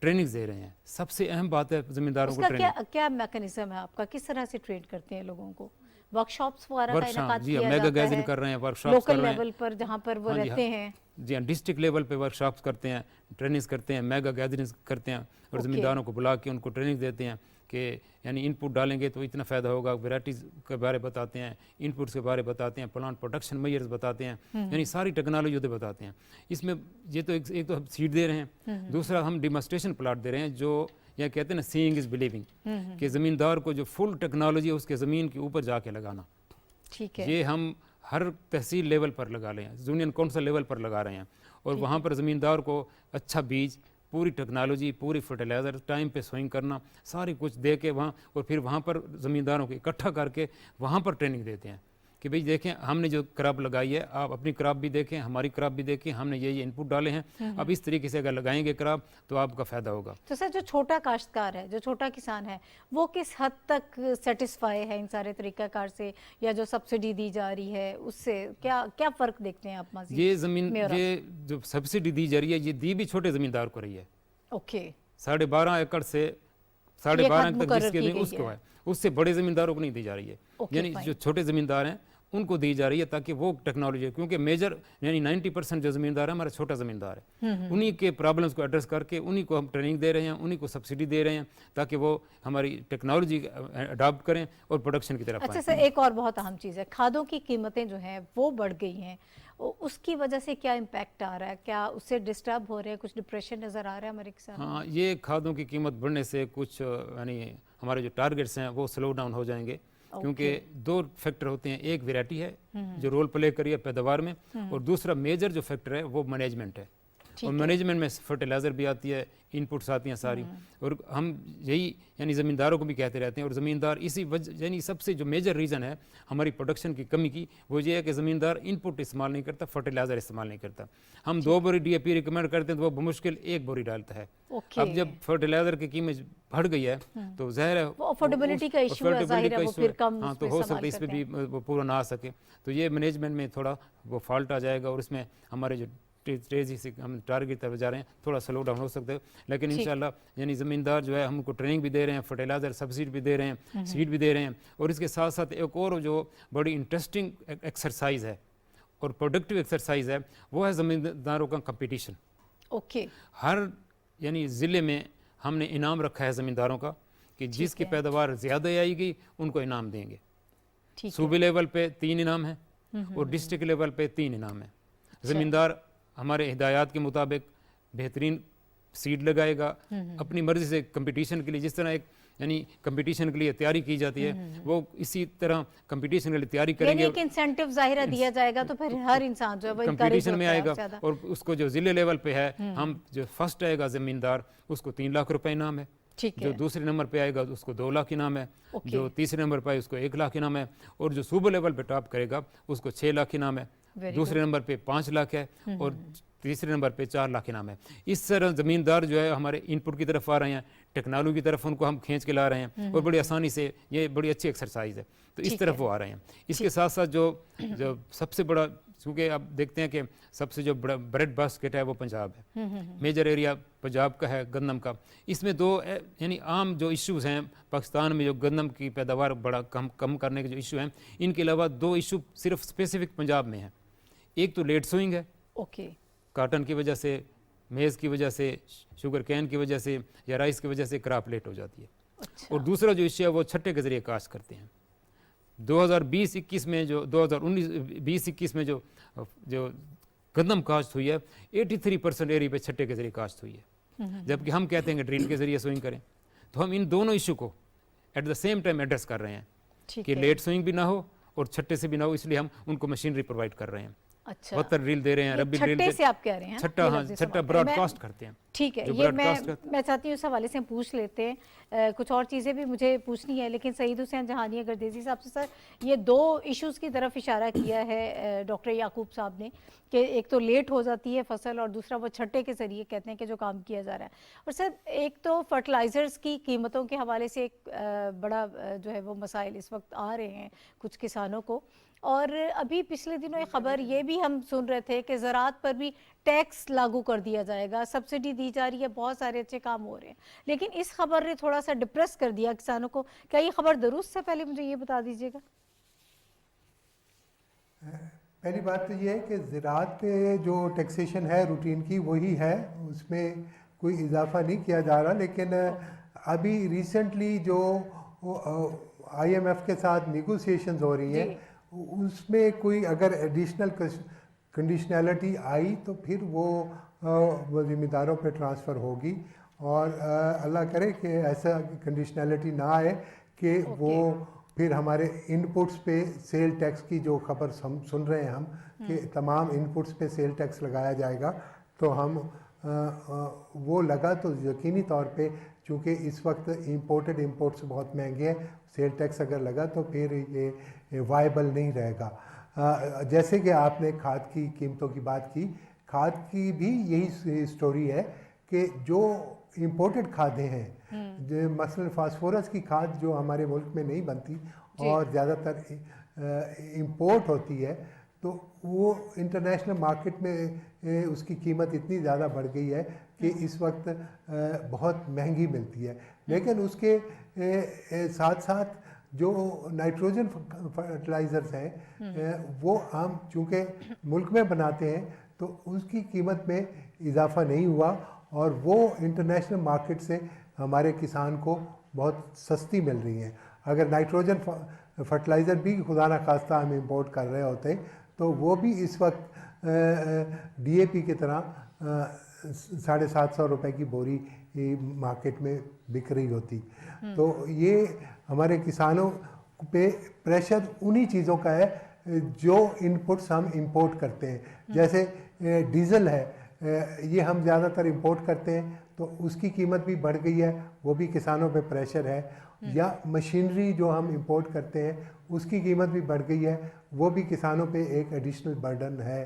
ट्रेनिंग दे रहे हैं। सबसे अहम बात है ज़मींदारों को ट्रेनिंग। क्या मैकेनिज्म है आपका, किस तरह से ट्रेन करते हैं लोगों को? वर्कशॉप्स वगैरह का इनेकाद किया मेगा जाता गैदरिंग है कर रहे हैं, वर्कशॉप्स लोकल लेवल पर जहाँ पर वो रहते हैं? जी हाँ, डिस्ट्रिक्ट लेवल पे वर्कशॉप्स करते हैं, ट्रेनिंग्स करते हैं, मेगा गैदरिंग्स करते हैं और ज़मींदारों को बुला के उनको ट्रेनिंग देते हैं कि यानी इनपुट डालेंगे तो इतना फ़ायदा होगा, वैराइटीज़ के बारे बताते हैं, इनपुट्स के बारे बताते हैं, प्लांट प्रोडक्शन मेजर्स बताते हैं, यानी सारी टेक्नोलॉजी होते बताते हैं। इसमें ये तो एक तो हम सीड दे रहे हैं, दूसरा हम डिमॉन्स्ट्रेशन प्लाट दे रहे हैं जो या कहते हैं ना सीइंग इज़ बिलीविंग, कि ज़मींदार को जो फुल टेक्नोलॉजी है उसके ज़मीन के ऊपर जाके लगाना। ठीक है, ये हम हर तहसील लेवल पर लगा रहे हैं, यूनियन काउंसिल लेवल पर लगा रहे हैं और वहाँ पर ज़मींदार को अच्छा बीज, पूरी टेक्नोलॉजी, पूरी फर्टिलाइज़र, टाइम पे सोइंग करना, सारी कुछ दे के वहाँ, और फिर वहाँ पर ज़मींदारों को इकट्ठा करके वहाँ पर ट्रेनिंग देते हैं कि भाई देखें हमने जो क्रॉप लगाई है, आप अपनी क्रॉप भी देखें, हमारी क्रॉप भी देखें, हमने ये इनपुट डाले हैं, अब इस तरीके से अगर लगाएंगे क्रॉप तो आपका फ़ायदा होगा। तो सर जो छोटा काश्तकार है, जो छोटा किसान है, वो किस हद तक सेटिस्फाई है इन सारे तरीक़ाकार से, या जो सब्सिडी दी जा रही है उससे क्या क्या फ़र्क देखते हैं आप? मज़ीद ये जो सब्सिडी दी जा रही है ये दी भी छोटे ज़मींदार को रही है। ओके, 12.5 एकड़ से 12.5 तक जिसके लिए उसको है, उससे बड़े ज़मींदारों को नहीं दी जा रही है। यानी जो छोटे ज़मींदार हैं उनको दी जा रही है ताकि वो टेक्नोलॉजी, क्योंकि मेजर यानी 90% जो ज़मींदार है हमारा छोटा ज़मींदार है, उन्हीं के प्रॉब्लम्स को एड्रेस करके उन्हीं को हम ट्रेनिंग दे रहे हैं, उन्हीं को सब्सिडी दे रहे हैं ताकि वो हमारी टेक्नोलॉजी अडॉप्ट करें और प्रोडक्शन की तरफ। अच्छा सर, एक और बहुत अहम चीज़ है, खादों की कीमतें जो हैं वो बढ़ गई हैं, उसकी वजह से क्या इम्पैक्ट आ रहा है? क्या उससे डिस्टर्ब हो रहे हैं, कुछ डिप्रेशन नज़र आ रहा है हमारे किसान? हाँ, ये खादों की कीमत बढ़ने से कुछ यानी हमारे जो टारगेट्स हैं वो स्लो डाउन हो जाएंगे, क्योंकि 2 फैक्टर होते हैं, एक वैरायटी है जो रोल प्ले करी है पैदावार में और दूसरा मेजर जो फैक्टर है वो मैनेजमेंट है। और मैनेजमेंट में फर्टिलाइज़र भी आती है, इनपुट्स आती हैं सारी। और हम यही यानी ज़मींदारों को भी कहते रहते हैं, और ज़मींदार इसी वजह यानी सबसे जो मेजर रीज़न है हमारी प्रोडक्शन की कमी की, वो ये है कि ज़मींदार इनपुट इस्तेमाल नहीं करता, फर्टिलाइज़र इस्तेमाल नहीं करता। हम 2 बोरी DAP रिकमेंड करते हैं तो वो बमुश्किल 1 बोरी डालता है। अब जब फर्टिलाइज़र की कीमत बढ़ गई है तो ज़ाहिर है अफोर्डेबिलिटी का इशू है, जाहिर है वो फिर कम हाँ, तो हो सकता है इस पर भी वो पूरा ना आ सके। तो ये मैनेजमेंट में थोड़ा वो फॉल्ट आ जाएगा, और इसमें हमारे जो तेजी से हम टारगेट की तरफ जा रहे हैं, थोड़ा स्लो डाउन हो सकता है। लेकिन इंशाल्लाह यानी ज़मींदार जो है हमको ट्रेनिंग भी दे रहे हैं, फर्टिलाइज़र सब्सिडी भी दे रहे हैं, सीड भी दे रहे हैं। और इसके साथ साथ एक और जो बड़ी इंटरेस्टिंग एक्सरसाइज है और प्रोडक्टिव एक्सरसाइज है, वो है ज़मींदारों का कंपटीशन। ओके, हर यानी ज़िले में हमने इनाम रखा है ज़मींदारों का कि जिसकी पैदावार ज़्यादा आएगी उनको इनाम देंगे। सूबे लेवल पे 3 इनाम है और डिस्ट्रिक्ट लेवल पे 3 इनाम है। ज़मींदार हमारे हिदायत के मुताबिक बेहतरीन सीड लगाएगा अपनी मर्ज़ी से कंपटीशन के लिए। जिस तरह एक यानी कंपटीशन के लिए तैयारी की जाती है, वो इसी तरह कंपटीशन के लिए तैयारी करेंगे। एक इंसेंटिव ज़ाहिर दिया जाएगा तो फिर हर इंसान जो है वो कंपटीशन में आएगा। और उसको जो ज़िले लेवल पे है, हम जो फर्स्ट आएगा ज़मींदार उसको 3 लाख रुपए इनाम है, जो दूसरे नंबर पे आएगा उसको 2 लाख इनाम है, जो तीसरे नंबर पे उसको 1 लाख इनाम है, और जो सूबे लेवल पे टॉप करेगा उसको 6 लाख इनाम है, दूसरे नंबर पे 5 लाख है, और तीसरे नंबर पे 4 लाख इनाम है। इस तरह ज़मींदार जो है हमारे इनपुट की तरफ आ रहे हैं, टेक्नोलॉजी की तरफ उनको हम खींच के ला रहे हैं, और बड़ी आसानी से ये बड़ी अच्छी एक्सरसाइज है, तो इस तरफ वो आ रहे हैं। इसके साथ साथ जो सबसे बड़ा, चूँकि आप देखते हैं कि सबसे जो बड़ा ब्रेड बास्केट है वो पंजाब है, मेजर एरिया पंजाब का है गंदम का। इसमें 2 यानी आम जो इश्यूज़ हैं पाकिस्तान में, जो गंदम की पैदावार बड़ा कम करने के जो इशू हैं, इनके अलावा 2 इशू सिर्फ स्पेसिफिक पंजाब में हैं। एक तो लेट सोइंग है, काटन की वजह से, मेज़ की वजह से, शुगर कैन की वजह से या राइस की वजह से क्रॉप लेट हो जाती है। अच्छा। और दूसरा जो इश्यू है वो छट्टे के ज़रिए काश्त करते हैं। 2020-21 में जो 2019-20-21 में जो गंदम काश्त हुई है, 83% एरिया पे छट्टे के ज़रिए काश्त हुई है, जबकि हम कहते हैं कि ड्रिल के ज़रिए सोइंग करें। तो हम इन दोनों इशू को at the same time address कर रहे हैं कि लेट सोइंग भी ना हो और छट्टे से भी ना हो, इसलिए हम उनको मशीनरी प्रोवाइड कर रहे हैं। अच्छा, वतर ड्रिल दे रहे हैं, रबी ड्रिल से आप कह रहे हैं, छट्टा, हाँ, छट्टा ब्रॉडकास्ट करते हैं। ठीक है, ये मैं चाहती हूँ इस हवाले से पूछ लेते हैं। कुछ और चीज़ें भी मुझे पूछनी है, लेकिन सईद हुसैन जहानिया गर्देज़ी साहब से, सर ये 2 इश्यूज़ की तरफ इशारा किया है डॉक्टर याकूब साहब ने कि एक तो लेट हो जाती है फसल, और दूसरा वो छट्टे के ज़रिए कहते हैं कि जो काम किया जा रहा है। और सर एक तो फर्टिलाइज़र्स की कीमतों के हवाले से एक बड़ा जो है वो मसाइल इस वक्त आ रहे हैं कुछ किसानों को, और अभी पिछले दिनों एक ख़बर ये भी हम सुन रहे थे कि ज़राअत पर भी टैक्स लागू कर दिया जाएगा, सब्सिडी दी जा रही है, बहुत सारे अच्छे काम हो रहे हैं, लेकिन इस खबर ने थोड़ा सा डिप्रेस कर दिया किसानों को। क्या ये खबर दुरुस्त है? पहले मुझे ये बता दीजिएगा। पहली बात तो ये है कि ज़राअत पे जो टैक्सेशन है रूटीन की वही है, उसमें कोई इजाफा नहीं किया जा रहा। लेकिन अभी रिसेंटली जो IMF के साथ निगोसिएशंस हो रही हैं, उसमें कोई अगर एडिशनल कंडीशनैलिटी आई तो फिर वो ज़िम्मेदारों पे ट्रांसफ़र होगी, और अल्लाह करे कि ऐसा कंडीशनैलिटी ना आए कि वो फिर हमारे इनपुट्स पे सेल टैक्स की जो खबर हम सुन रहे हैं हम कि तमाम इनपुट्स पे सेल टैक्स लगाया जाएगा, तो हम वो लगा तो यकीनी तौर पे, चूँकि इस वक्त इम्पोर्टेड इम्पोर्ट्स बहुत महंगे हैं, सेल टैक्स अगर लगा तो फिर ये वायबल नहीं रहेगा। जैसे कि आपने खाद की कीमतों की बात की, खाद की भी यही स्टोरी है कि जो इम्पोर्टेड खादें हैं, जो मसलन फास्फोरस की खाद जो हमारे मुल्क में नहीं बनती और ज़्यादातर इम्पोर्ट होती है, तो वो इंटरनेशनल मार्केट में उसकी कीमत इतनी ज़्यादा बढ़ गई है कि इस वक्त बहुत महंगी मिलती है। लेकिन उसके साथ साथ जो नाइट्रोजन फर्टिलाइज़र्स हैं वो हम चूँकि मुल्क में बनाते हैं तो उसकी कीमत में इजाफा नहीं हुआ, और वो इंटरनेशनल मार्केट से हमारे किसान को बहुत सस्ती मिल रही हैं। अगर नाइट्रोजन फर्टिलाइज़र भी खुदा न खास्ता हम इंपोर्ट कर रहे होते तो वो भी इस वक्त DAP की तरह 750 रुपये की बोरी मार्केट में बिक रही होती। तो ये हमारे किसानों पे प्रेशर उन्हीं चीज़ों का है जो इनपुट्स हम इंपोर्ट करते हैं। जैसे डीज़ल है, ये हम ज़्यादातर इंपोर्ट करते हैं तो उसकी कीमत भी बढ़ गई है, वो भी किसानों पे प्रेशर है। या मशीनरी जो हम इंपोर्ट करते हैं उसकी कीमत भी बढ़ गई है, वो भी किसानों पे एक एडिशनल बर्डन है।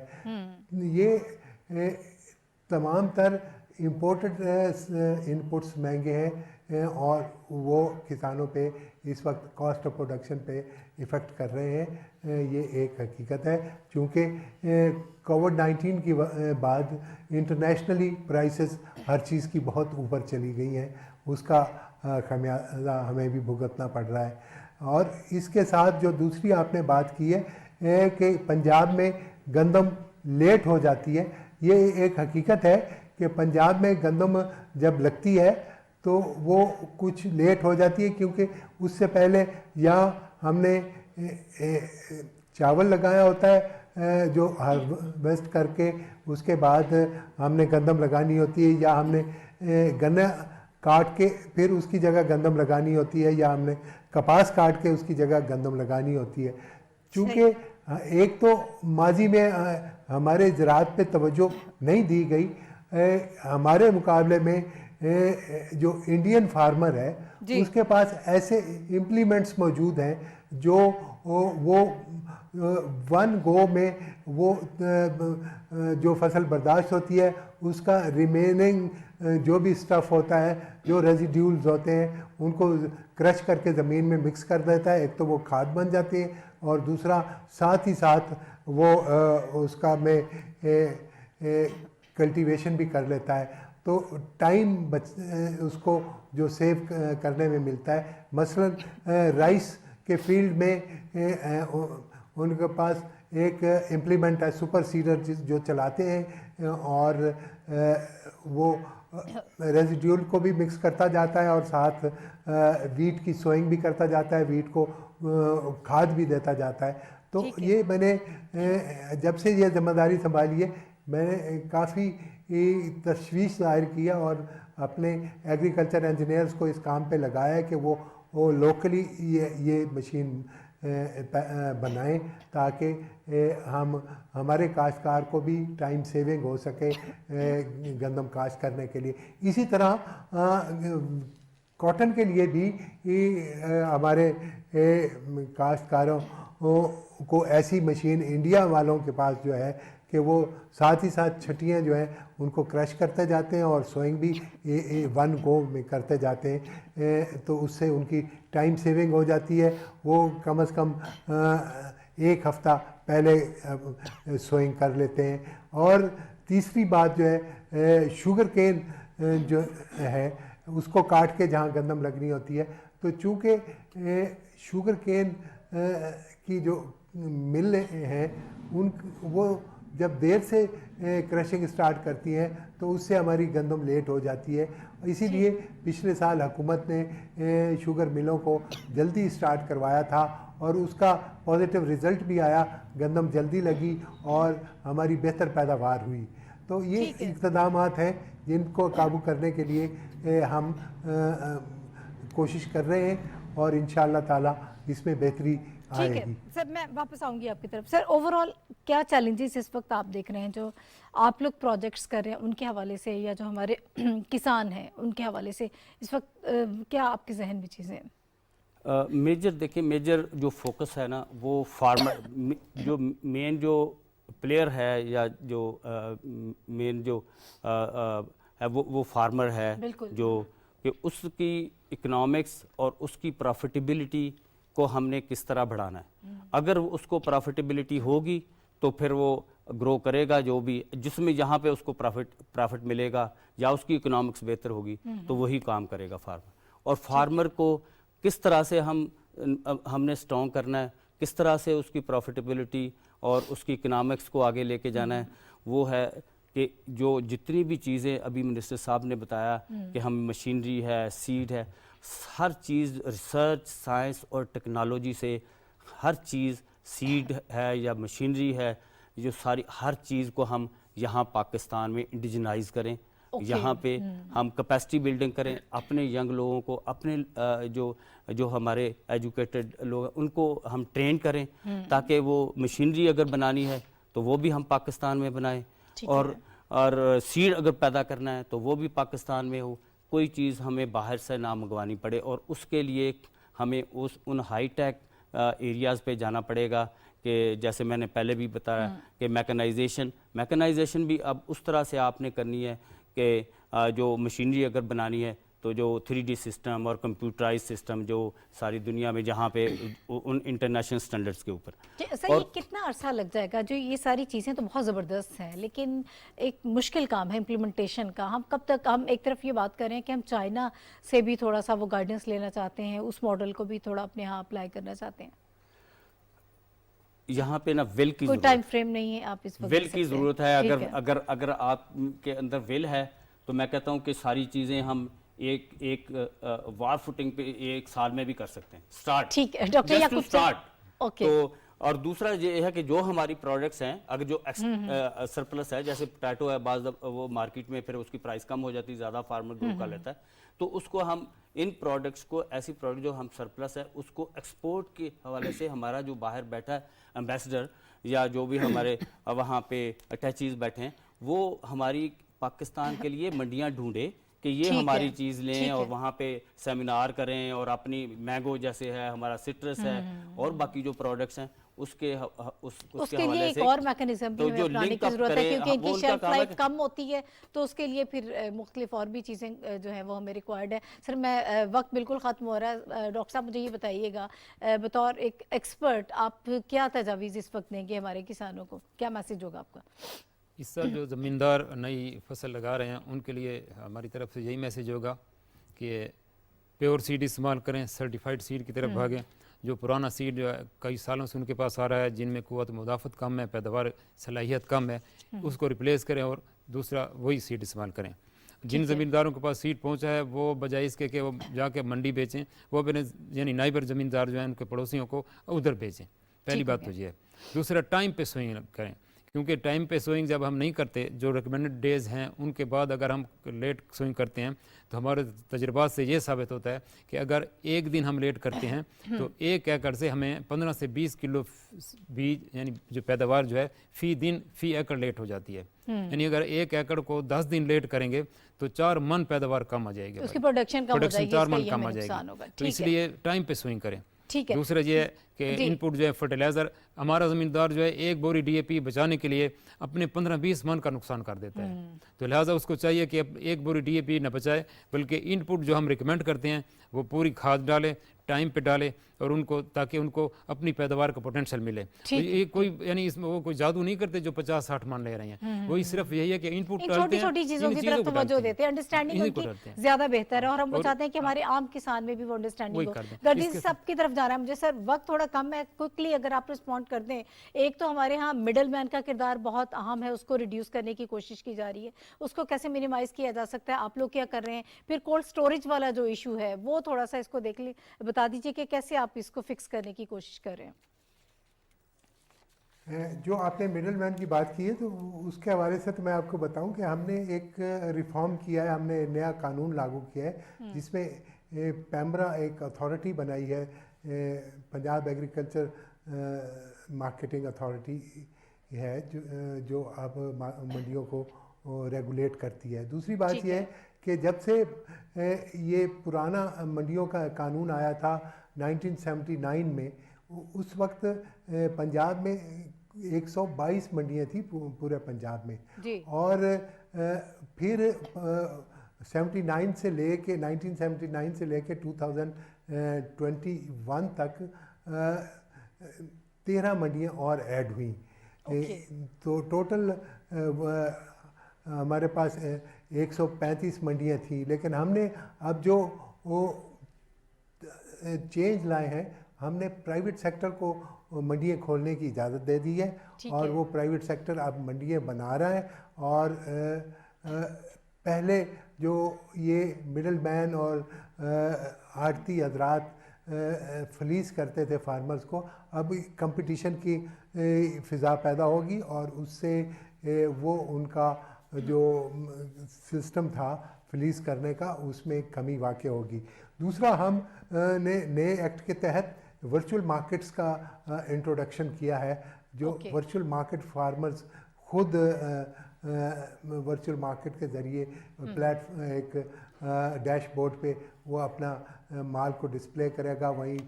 ये तमाम तर इम्पोर्टेड इनपुट्स महंगे हैं और वो किसानों पे इस वक्त कॉस्ट ऑफ प्रोडक्शन पे इफ़ेक्ट कर रहे हैं। ये एक हकीकत है, क्योंकि कोविड-19 की बाद इंटरनेशनली प्राइसेस हर चीज़ की बहुत ऊपर चली गई हैं, उसका खमियाजा हमें भी भुगतना पड़ रहा है। और इसके साथ जो दूसरी आपने बात की है कि पंजाब में गंदम लेट हो जाती है, ये एक हकीकत है कि पंजाब में गंदम जब लगती है तो वो कुछ लेट हो जाती है, क्योंकि उससे पहले यहाँ हमने चावल लगाया होता है जो हार्वेस्ट करके उसके बाद हमने गंदम लगानी होती है, या हमने गन्ना काट के फिर उसकी जगह गंदम लगानी होती है, या हमने कपास काट के उसकी जगह गंदम लगानी होती है। चूँकि एक तो माजी में हमारे ज़राअत पे तवज्जो नहीं दी गई, हमारे मुकाबले में जो इंडियन फार्मर है उसके पास ऐसे इम्प्लीमेंट्स मौजूद हैं जो वो वन गो में वो जो फसल बर्दाश्त होती है उसका रिमेनिंग जो भी स्टफ़ होता है, जो रेजिड्यूल्स होते हैं, उनको क्रश करके ज़मीन में मिक्स कर देता है। एक तो वो खाद बन जाती है और दूसरा साथ ही साथ वो उसका में कल्टीवेशन भी कर लेता है, तो टाइम उसको जो सेव करने में मिलता है। मसलन राइस के फील्ड में उनके पास एक इम्प्लीमेंट है सुपर सीडर जो चलाते हैं और वो रेजिड्यूल को भी मिक्स करता जाता है और साथ वीट की सोइंग भी करता जाता है, वीट को खाद भी देता जाता है। तो ये मैंने जब से ये जिम्मेदारी संभाली है मैंने काफ़ी तशवीश ज़ाहिर किया और अपने एग्रीकल्चर इंजीनियर्स को इस काम पे लगाया है कि वो लोकली ये मशीन बनाएं ताकि हमारे काश्तकार को भी टाइम सेविंग हो सके गंदम काश्त करने के लिए। इसी तरह कॉटन के लिए भी हमारे काश्तकारों को ऐसी मशीन इंडिया वालों के पास जो है कि वो साथ ही साथ छटियाँ जो हैं उनको क्रश करते जाते हैं और सोइंग भी वन गो में करते जाते हैं, तो उससे उनकी टाइम सेविंग हो जाती है। वो कम से कम एक हफ़्ता पहले सोइंग कर लेते हैं। और तीसरी बात जो है शुगर केन जो है उसको काट के जहाँ गंदम लगनी होती है, तो चूँकि शुगर केन की जो मिल हैं वो जब देर से क्रशिंग स्टार्ट करती हैं तो उससे हमारी गंदम लेट हो जाती है। इसीलिए पिछले साल हुकूमत ने शुगर मिलों को जल्दी स्टार्ट करवाया था और उसका पॉजिटिव रिज़ल्ट भी आया, गंदम जल्दी लगी और हमारी बेहतर पैदावार हुई। तो ये इक़्तिदामात हैं जिनको काबू करने के लिए हम कोशिश कर रहे हैं और इंशाअल्लाह ताला इसमें बेहतरी ठीक है सर, मैं वापस आऊंगी आपकी तरफ। सर ओवरऑल क्या चैलेंजेस इस वक्त आप देख रहे हैं जो आप लोग प्रोजेक्ट्स कर रहे हैं उनके हवाले से, या जो हमारे किसान हैं उनके हवाले से इस वक्त क्या आपके जहन में चीज़ें हैं? मेजर देखिए, मेजर जो फोकस है ना वो फार्मर जो मेन जो प्लेयर है या जो मेन जो है वो फार्मर है, जो कि उसकी इकोनॉमिक्स और उसकी प्रॉफिटेबिलिटी को हमने किस तरह बढ़ाना है। अगर उसको प्रॉफिटेबिलिटी होगी तो फिर वो ग्रो करेगा, जो भी जिसमें जहाँ पे उसको प्रॉफिट मिलेगा या उसकी इकोनॉमिक्स बेहतर होगी तो वही काम करेगा फार्मर। और फार्मर को किस तरह से हमने स्ट्रॉन्ग करना है, किस तरह से उसकी प्रॉफिटेबिलिटी और उसकी इकोनॉमिक्स को आगे लेके जाना है, वो है कि जो जितनी भी चीज़ें अभी मिनिस्टर साहब ने बताया कि हम मशीनरी है, सीड है, हर चीज़ रिसर्च साइंस और टेक्नोलॉजी से हर चीज़ सीड है या मशीनरी है, जो सारी हर चीज़ को हम यहाँ पाकिस्तान में इंडिजनाइज करें। यहाँ पे हम कैपेसिटी बिल्डिंग करें, अपने यंग लोगों को, अपने जो हमारे एजुकेटेड लोग उनको हम ट्रेन करें ताकि वो मशीनरी अगर बनानी है तो वो भी हम पाकिस्तान में बनाएं। और और सीड अगर पैदा करना है तो वो भी पाकिस्तान में हो, कोई चीज़ हमें बाहर से ना मंगवानी पड़े। और उसके लिए हमें उन हाईटेक एरियाज़ पे जाना पड़ेगा कि जैसे मैंने पहले भी बताया कि मैकेनाइजेशन भी अब उस तरह से आपने करनी है कि जो मशीनरी अगर बनानी है तो जो 3D सिस्टम और कंप्यूटराइज सिस्टम जो सारी दुनिया में जहाँ पे उन इंटरनेशनल स्टैंडर्ड्स के ऊपर। सर ये कितना अरसा लग जाएगा? जो ये सारी चीज़ें तो बहुत ज़बरदस्त हैं, लेकिन एक मुश्किल काम है इम्प्लीमेंटेशन का। हम कब तक, हम एक तरफ ये बात कर रहे हैं कि हम चाइना से भी थोड़ा सा वो गाइडेंस लेना चाहते हैं, उस मॉडल को भी थोड़ा अपने यहाँ अप्लाई करना चाहते हैं। यहाँ पे ना विल की कोई टाइम फ्रेम नहीं है, आप इस वक्त विल की ज़रूरत है। अगर आपके अंदर विल है तो मैं कहता हूँ कि सारी चीज़ें हम एक वार फुटिंग पे एक साल में भी कर सकते हैं स्टार्ट। ठीक है डॉक्टर याकूब स्टार्ट। ओके। तो और दूसरा ये है कि जो हमारी प्रोडक्ट्स हैं, अगर जो सरप्लस है, जैसे पोटैटो है, बाज़ वो मार्केट में फिर उसकी प्राइस कम हो जाती है, ज़्यादा फार्मर ग्रो कर लेता है, तो उसको हम इन प्रोडक्ट्स को, ऐसी प्रोडक्ट जो हम सरप्लस है उसको एक्सपोर्ट के हवाले से हमारा जो बाहर बैठा है एम्बेसडर या जो भी हमारे वहाँ पे अटैचीज बैठे हैं, वो हमारी पाकिस्तान के लिए मंडियाँ ढूंढे कि ये हमारी चीज़ लें और वहाँ पे सेमिनार करें और अपनी मैंगो जैसे है, हमारा सिट्रस है और बाकी जो प्रोडक्ट्स हैं उसके लिए एक और मैकेनिज्म भी हमें अपनाने की जरूरत है, क्योंकि इनकी शेल्फ लाइफ कम होती है, तो उसके लिए फिर मुख्तलिफ और भी चीज़ें जो हैं वो हमें रिक्वायर्ड है। सर मैं वक्त बिल्कुल ख़त्म हो रहा है, डॉक्टर साहब मुझे ये बताइएगा बतौर एक एक्सपर्ट आप क्या तजावीज़ इस वक्त देंगे हमारे किसानों को, क्या मैसेज होगा आपका? इस साल जो ज़मींदार नई फसल लगा रहे हैं उनके लिए हमारी तरफ से यही मैसेज होगा कि प्योर सीड इस्तेमाल करें, सर्टिफाइड सीड की तरफ भागें। जो पुराना सीड जो है कई सालों से उनके पास आ रहा है, जिनमें क़ुव्वत मुदाफ़त कम है, पैदावार सलाहियत कम है, उसको रिप्लेस करें और दूसरा वही सीड इस्तेमाल करें। जिन ज़मींदारों के पास सीड पहुंचा है वो बजाय इसके कि वो जाके मंडी बेचें, वो अपने यानी नाइबर ज़मींदार जो हैं उनके पड़ोसियों को उधर बेचें। पहली बात तो ये है। दूसरा टाइम पे सोइंग करें, क्योंकि टाइम पे सोइंग जब हम नहीं करते, जो रिकमेंडेड डेज़ हैं उनके बाद अगर हम लेट सोइंग करते हैं तो हमारे तजर्बात से ये साबित होता है कि अगर एक दिन हम लेट करते हैं तो 1 एकड़ से हमें 15 से 20 किलो बीज यानी जो पैदावार जो है फ़ी दिन फ़ी एकड़ लेट हो जाती है। यानी अगर 1 एकड़ को 10 दिन लेट करेंगे तो 4 मन पैदावार कम आ जाएगी, उसकी प्रोडक्शन 4 मन कम आ जाएगी। तो इसलिए टाइम पे सोइंग करें। ठीक है। दूसरा ये है कि इनपुट जो है फर्टिलाइज़र, हमारा ज़मींदार जो है 1 बोरी DAP बचाने के लिए अपने 15-20 मन का नुकसान कर देता है, तो लिहाजा उसको चाहिए कि अब 1 बोरी DAP न बचाए, बल्कि इनपुट जो हम रिकमेंड करते हैं वो पूरी खाद डाले, टाइम पे डाले और उनको, ताकि उनको अपनी पैदावार का पोटेंशियल मिले। तो ये कोई यानी इसमें वो कोई जादू नहीं करते जो 50-60 मन ले रहे हैं, वही सिर्फ यही है कि इनपुट डालते हैं, छोटी चीज़ों की तरफ तवज्जो देते हैं, अंडरस्टैंडिंग उनकी ज़्यादा बेहतर है और हम वो चाहते हैं कि हमारे आम किसान में भी वो अंडरस्टैंडिंग हो। गर्दी सब की तरफ जा रहा है मुझे सर, वक्त थोड़ा कम है, क्विकली अगर आप रिस्पॉन्ड कर दें। एक तो हमारे यहाँ मिडल मैन का किरदार बहुत अहम है, उसको रिड्यूस करने की कोशिश की जा रही है, उसको कैसे मिनिमाइज किया जा सकता है, आप लोग क्या कर रहे हैं? फिर कोल्ड स्टोरेज वाला जो इशू है वो थोड़ा सा इसको देख ली, बता दीजिए कि कैसे आप इसको फिक्स करने की कोशिश कर रहे हैं। जो आपने मिडल मैन की बात की है तो उसके हवाले से तो मैं आपको बताऊं कि हमने एक रिफॉर्म किया है, हमने नया कानून लागू किया है जिसमें पैमरा एक अथॉरिटी बनाई है, पंजाब एग्रीकल्चर मार्केटिंग अथॉरिटी है जो अब मंडियों को रेगुलेट करती है। दूसरी बात यह है कि जब से ये पुराना मंडियों का कानून आया था 1979 में, उस वक्त पंजाब में 122 मंडियाँ थी पूरे पंजाब में, और फिर 1979 से लेके 2021 तक 13 मंडियाँ और ऐड हुई। तो टोटल हमारे पास 135 मंडियाँ थी, लेकिन हमने अब जो वो चेंज लाए हैं, हमने प्राइवेट सेक्टर को मंडियाँ खोलने की इजाज़त दे दी है और वो प्राइवेट सेक्टर अब मंडियाँ बना रहा है। और पहले जो ये मिडल मैन और आड़ती हजरात फलीस करते थे फार्मर्स को, अब कंपटीशन की फ़िज़ा पैदा होगी और उससे वो उनका जो सिस्टम था फलीस करने का, उसमें कमी वाक़ होगी। दूसरा, हम ने नए एक्ट के तहत वर्चुअल मार्केट्स का इंट्रोडक्शन किया है, जो वर्चुअल मार्केट फार्मर्स खुद वर्चुअल मार्केट के ज़रिए एक डैशबोर्ड पे वो अपना माल को डिस्प्ले करेगा, वहीं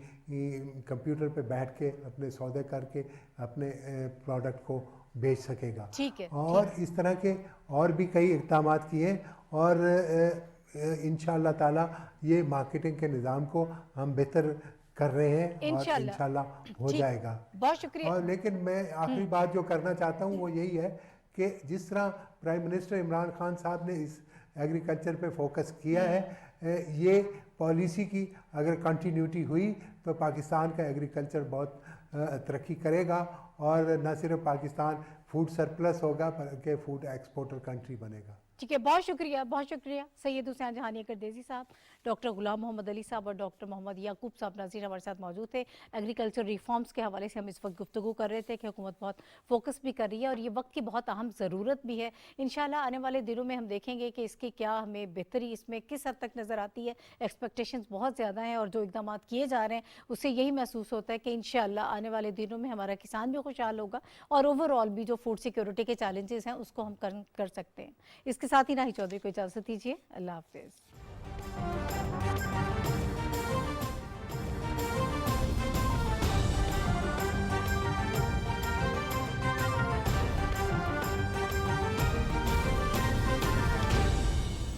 कंप्यूटर पे बैठ के अपने सौदे करके अपने प्रोडक्ट को बेच सकेगा। ठीक है, और इस तरह के और भी कई इक़दाम किए और इंशाअल्लाह ताला ये मार्केटिंग के निज़ाम को हम बेहतर कर रहे हैं और इंशाअल्लाह हो जाएगा। बहुत शुक्रिया। और लेकिन मैं आखिरी बात जो करना चाहता हूँ वो यही है कि जिस तरह प्राइम मिनिस्टर इमरान खान साहब ने इस एग्रीकल्चर पे फोकस किया है, ये पॉलिसी की अगर कंटिन्यूटी हुई तो पाकिस्तान का एग्रीकल्चर बहुत तरक्की करेगा और न सिर्फ पाकिस्तान फूड सरप्लस होगा बल्कि फूड एक्सपोर्टर कंट्री बनेगा। ठीक है, बहुत शुक्रिया सैयद हुसैन जहानिया करदेसी साहब, डॉक्टर गुलाम मोहम्मद अली साहब और डॉक्टर मोहम्मद याकूब साहब नाज़रीन हमारे साथ मौजूद थे। एग्रीकल्चर रिफॉर्म्स के हवाले से हम इस वक्त गुफ्तगू कर रहे थे कि हुकूमत बहुत फोकस भी कर रही है और ये वक्त की बहुत अहम ज़रूरत भी है। इंशाल्लाह आने वाले दिनों में हम देखेंगे कि इसकी क्या हमें बेहतरी इसमें किस हद तक नज़र आती है। एक्सपेक्टेशंस बहुत ज़्यादा हैं और जो इकदाम किए जा रहे हैं उससे यही महसूस होता है कि इंशाल्लाह आने वाले दिनों में हमारा किसान भी खुशहाल होगा और ओवरऑल भी जो फूड सिक्योरिटी के चैलेंजेस हैं उसको हम कर सकते हैं। इसके साथ ही राही चौधरी को इजाज़त दीजिए। अल्लाह हाफिज़।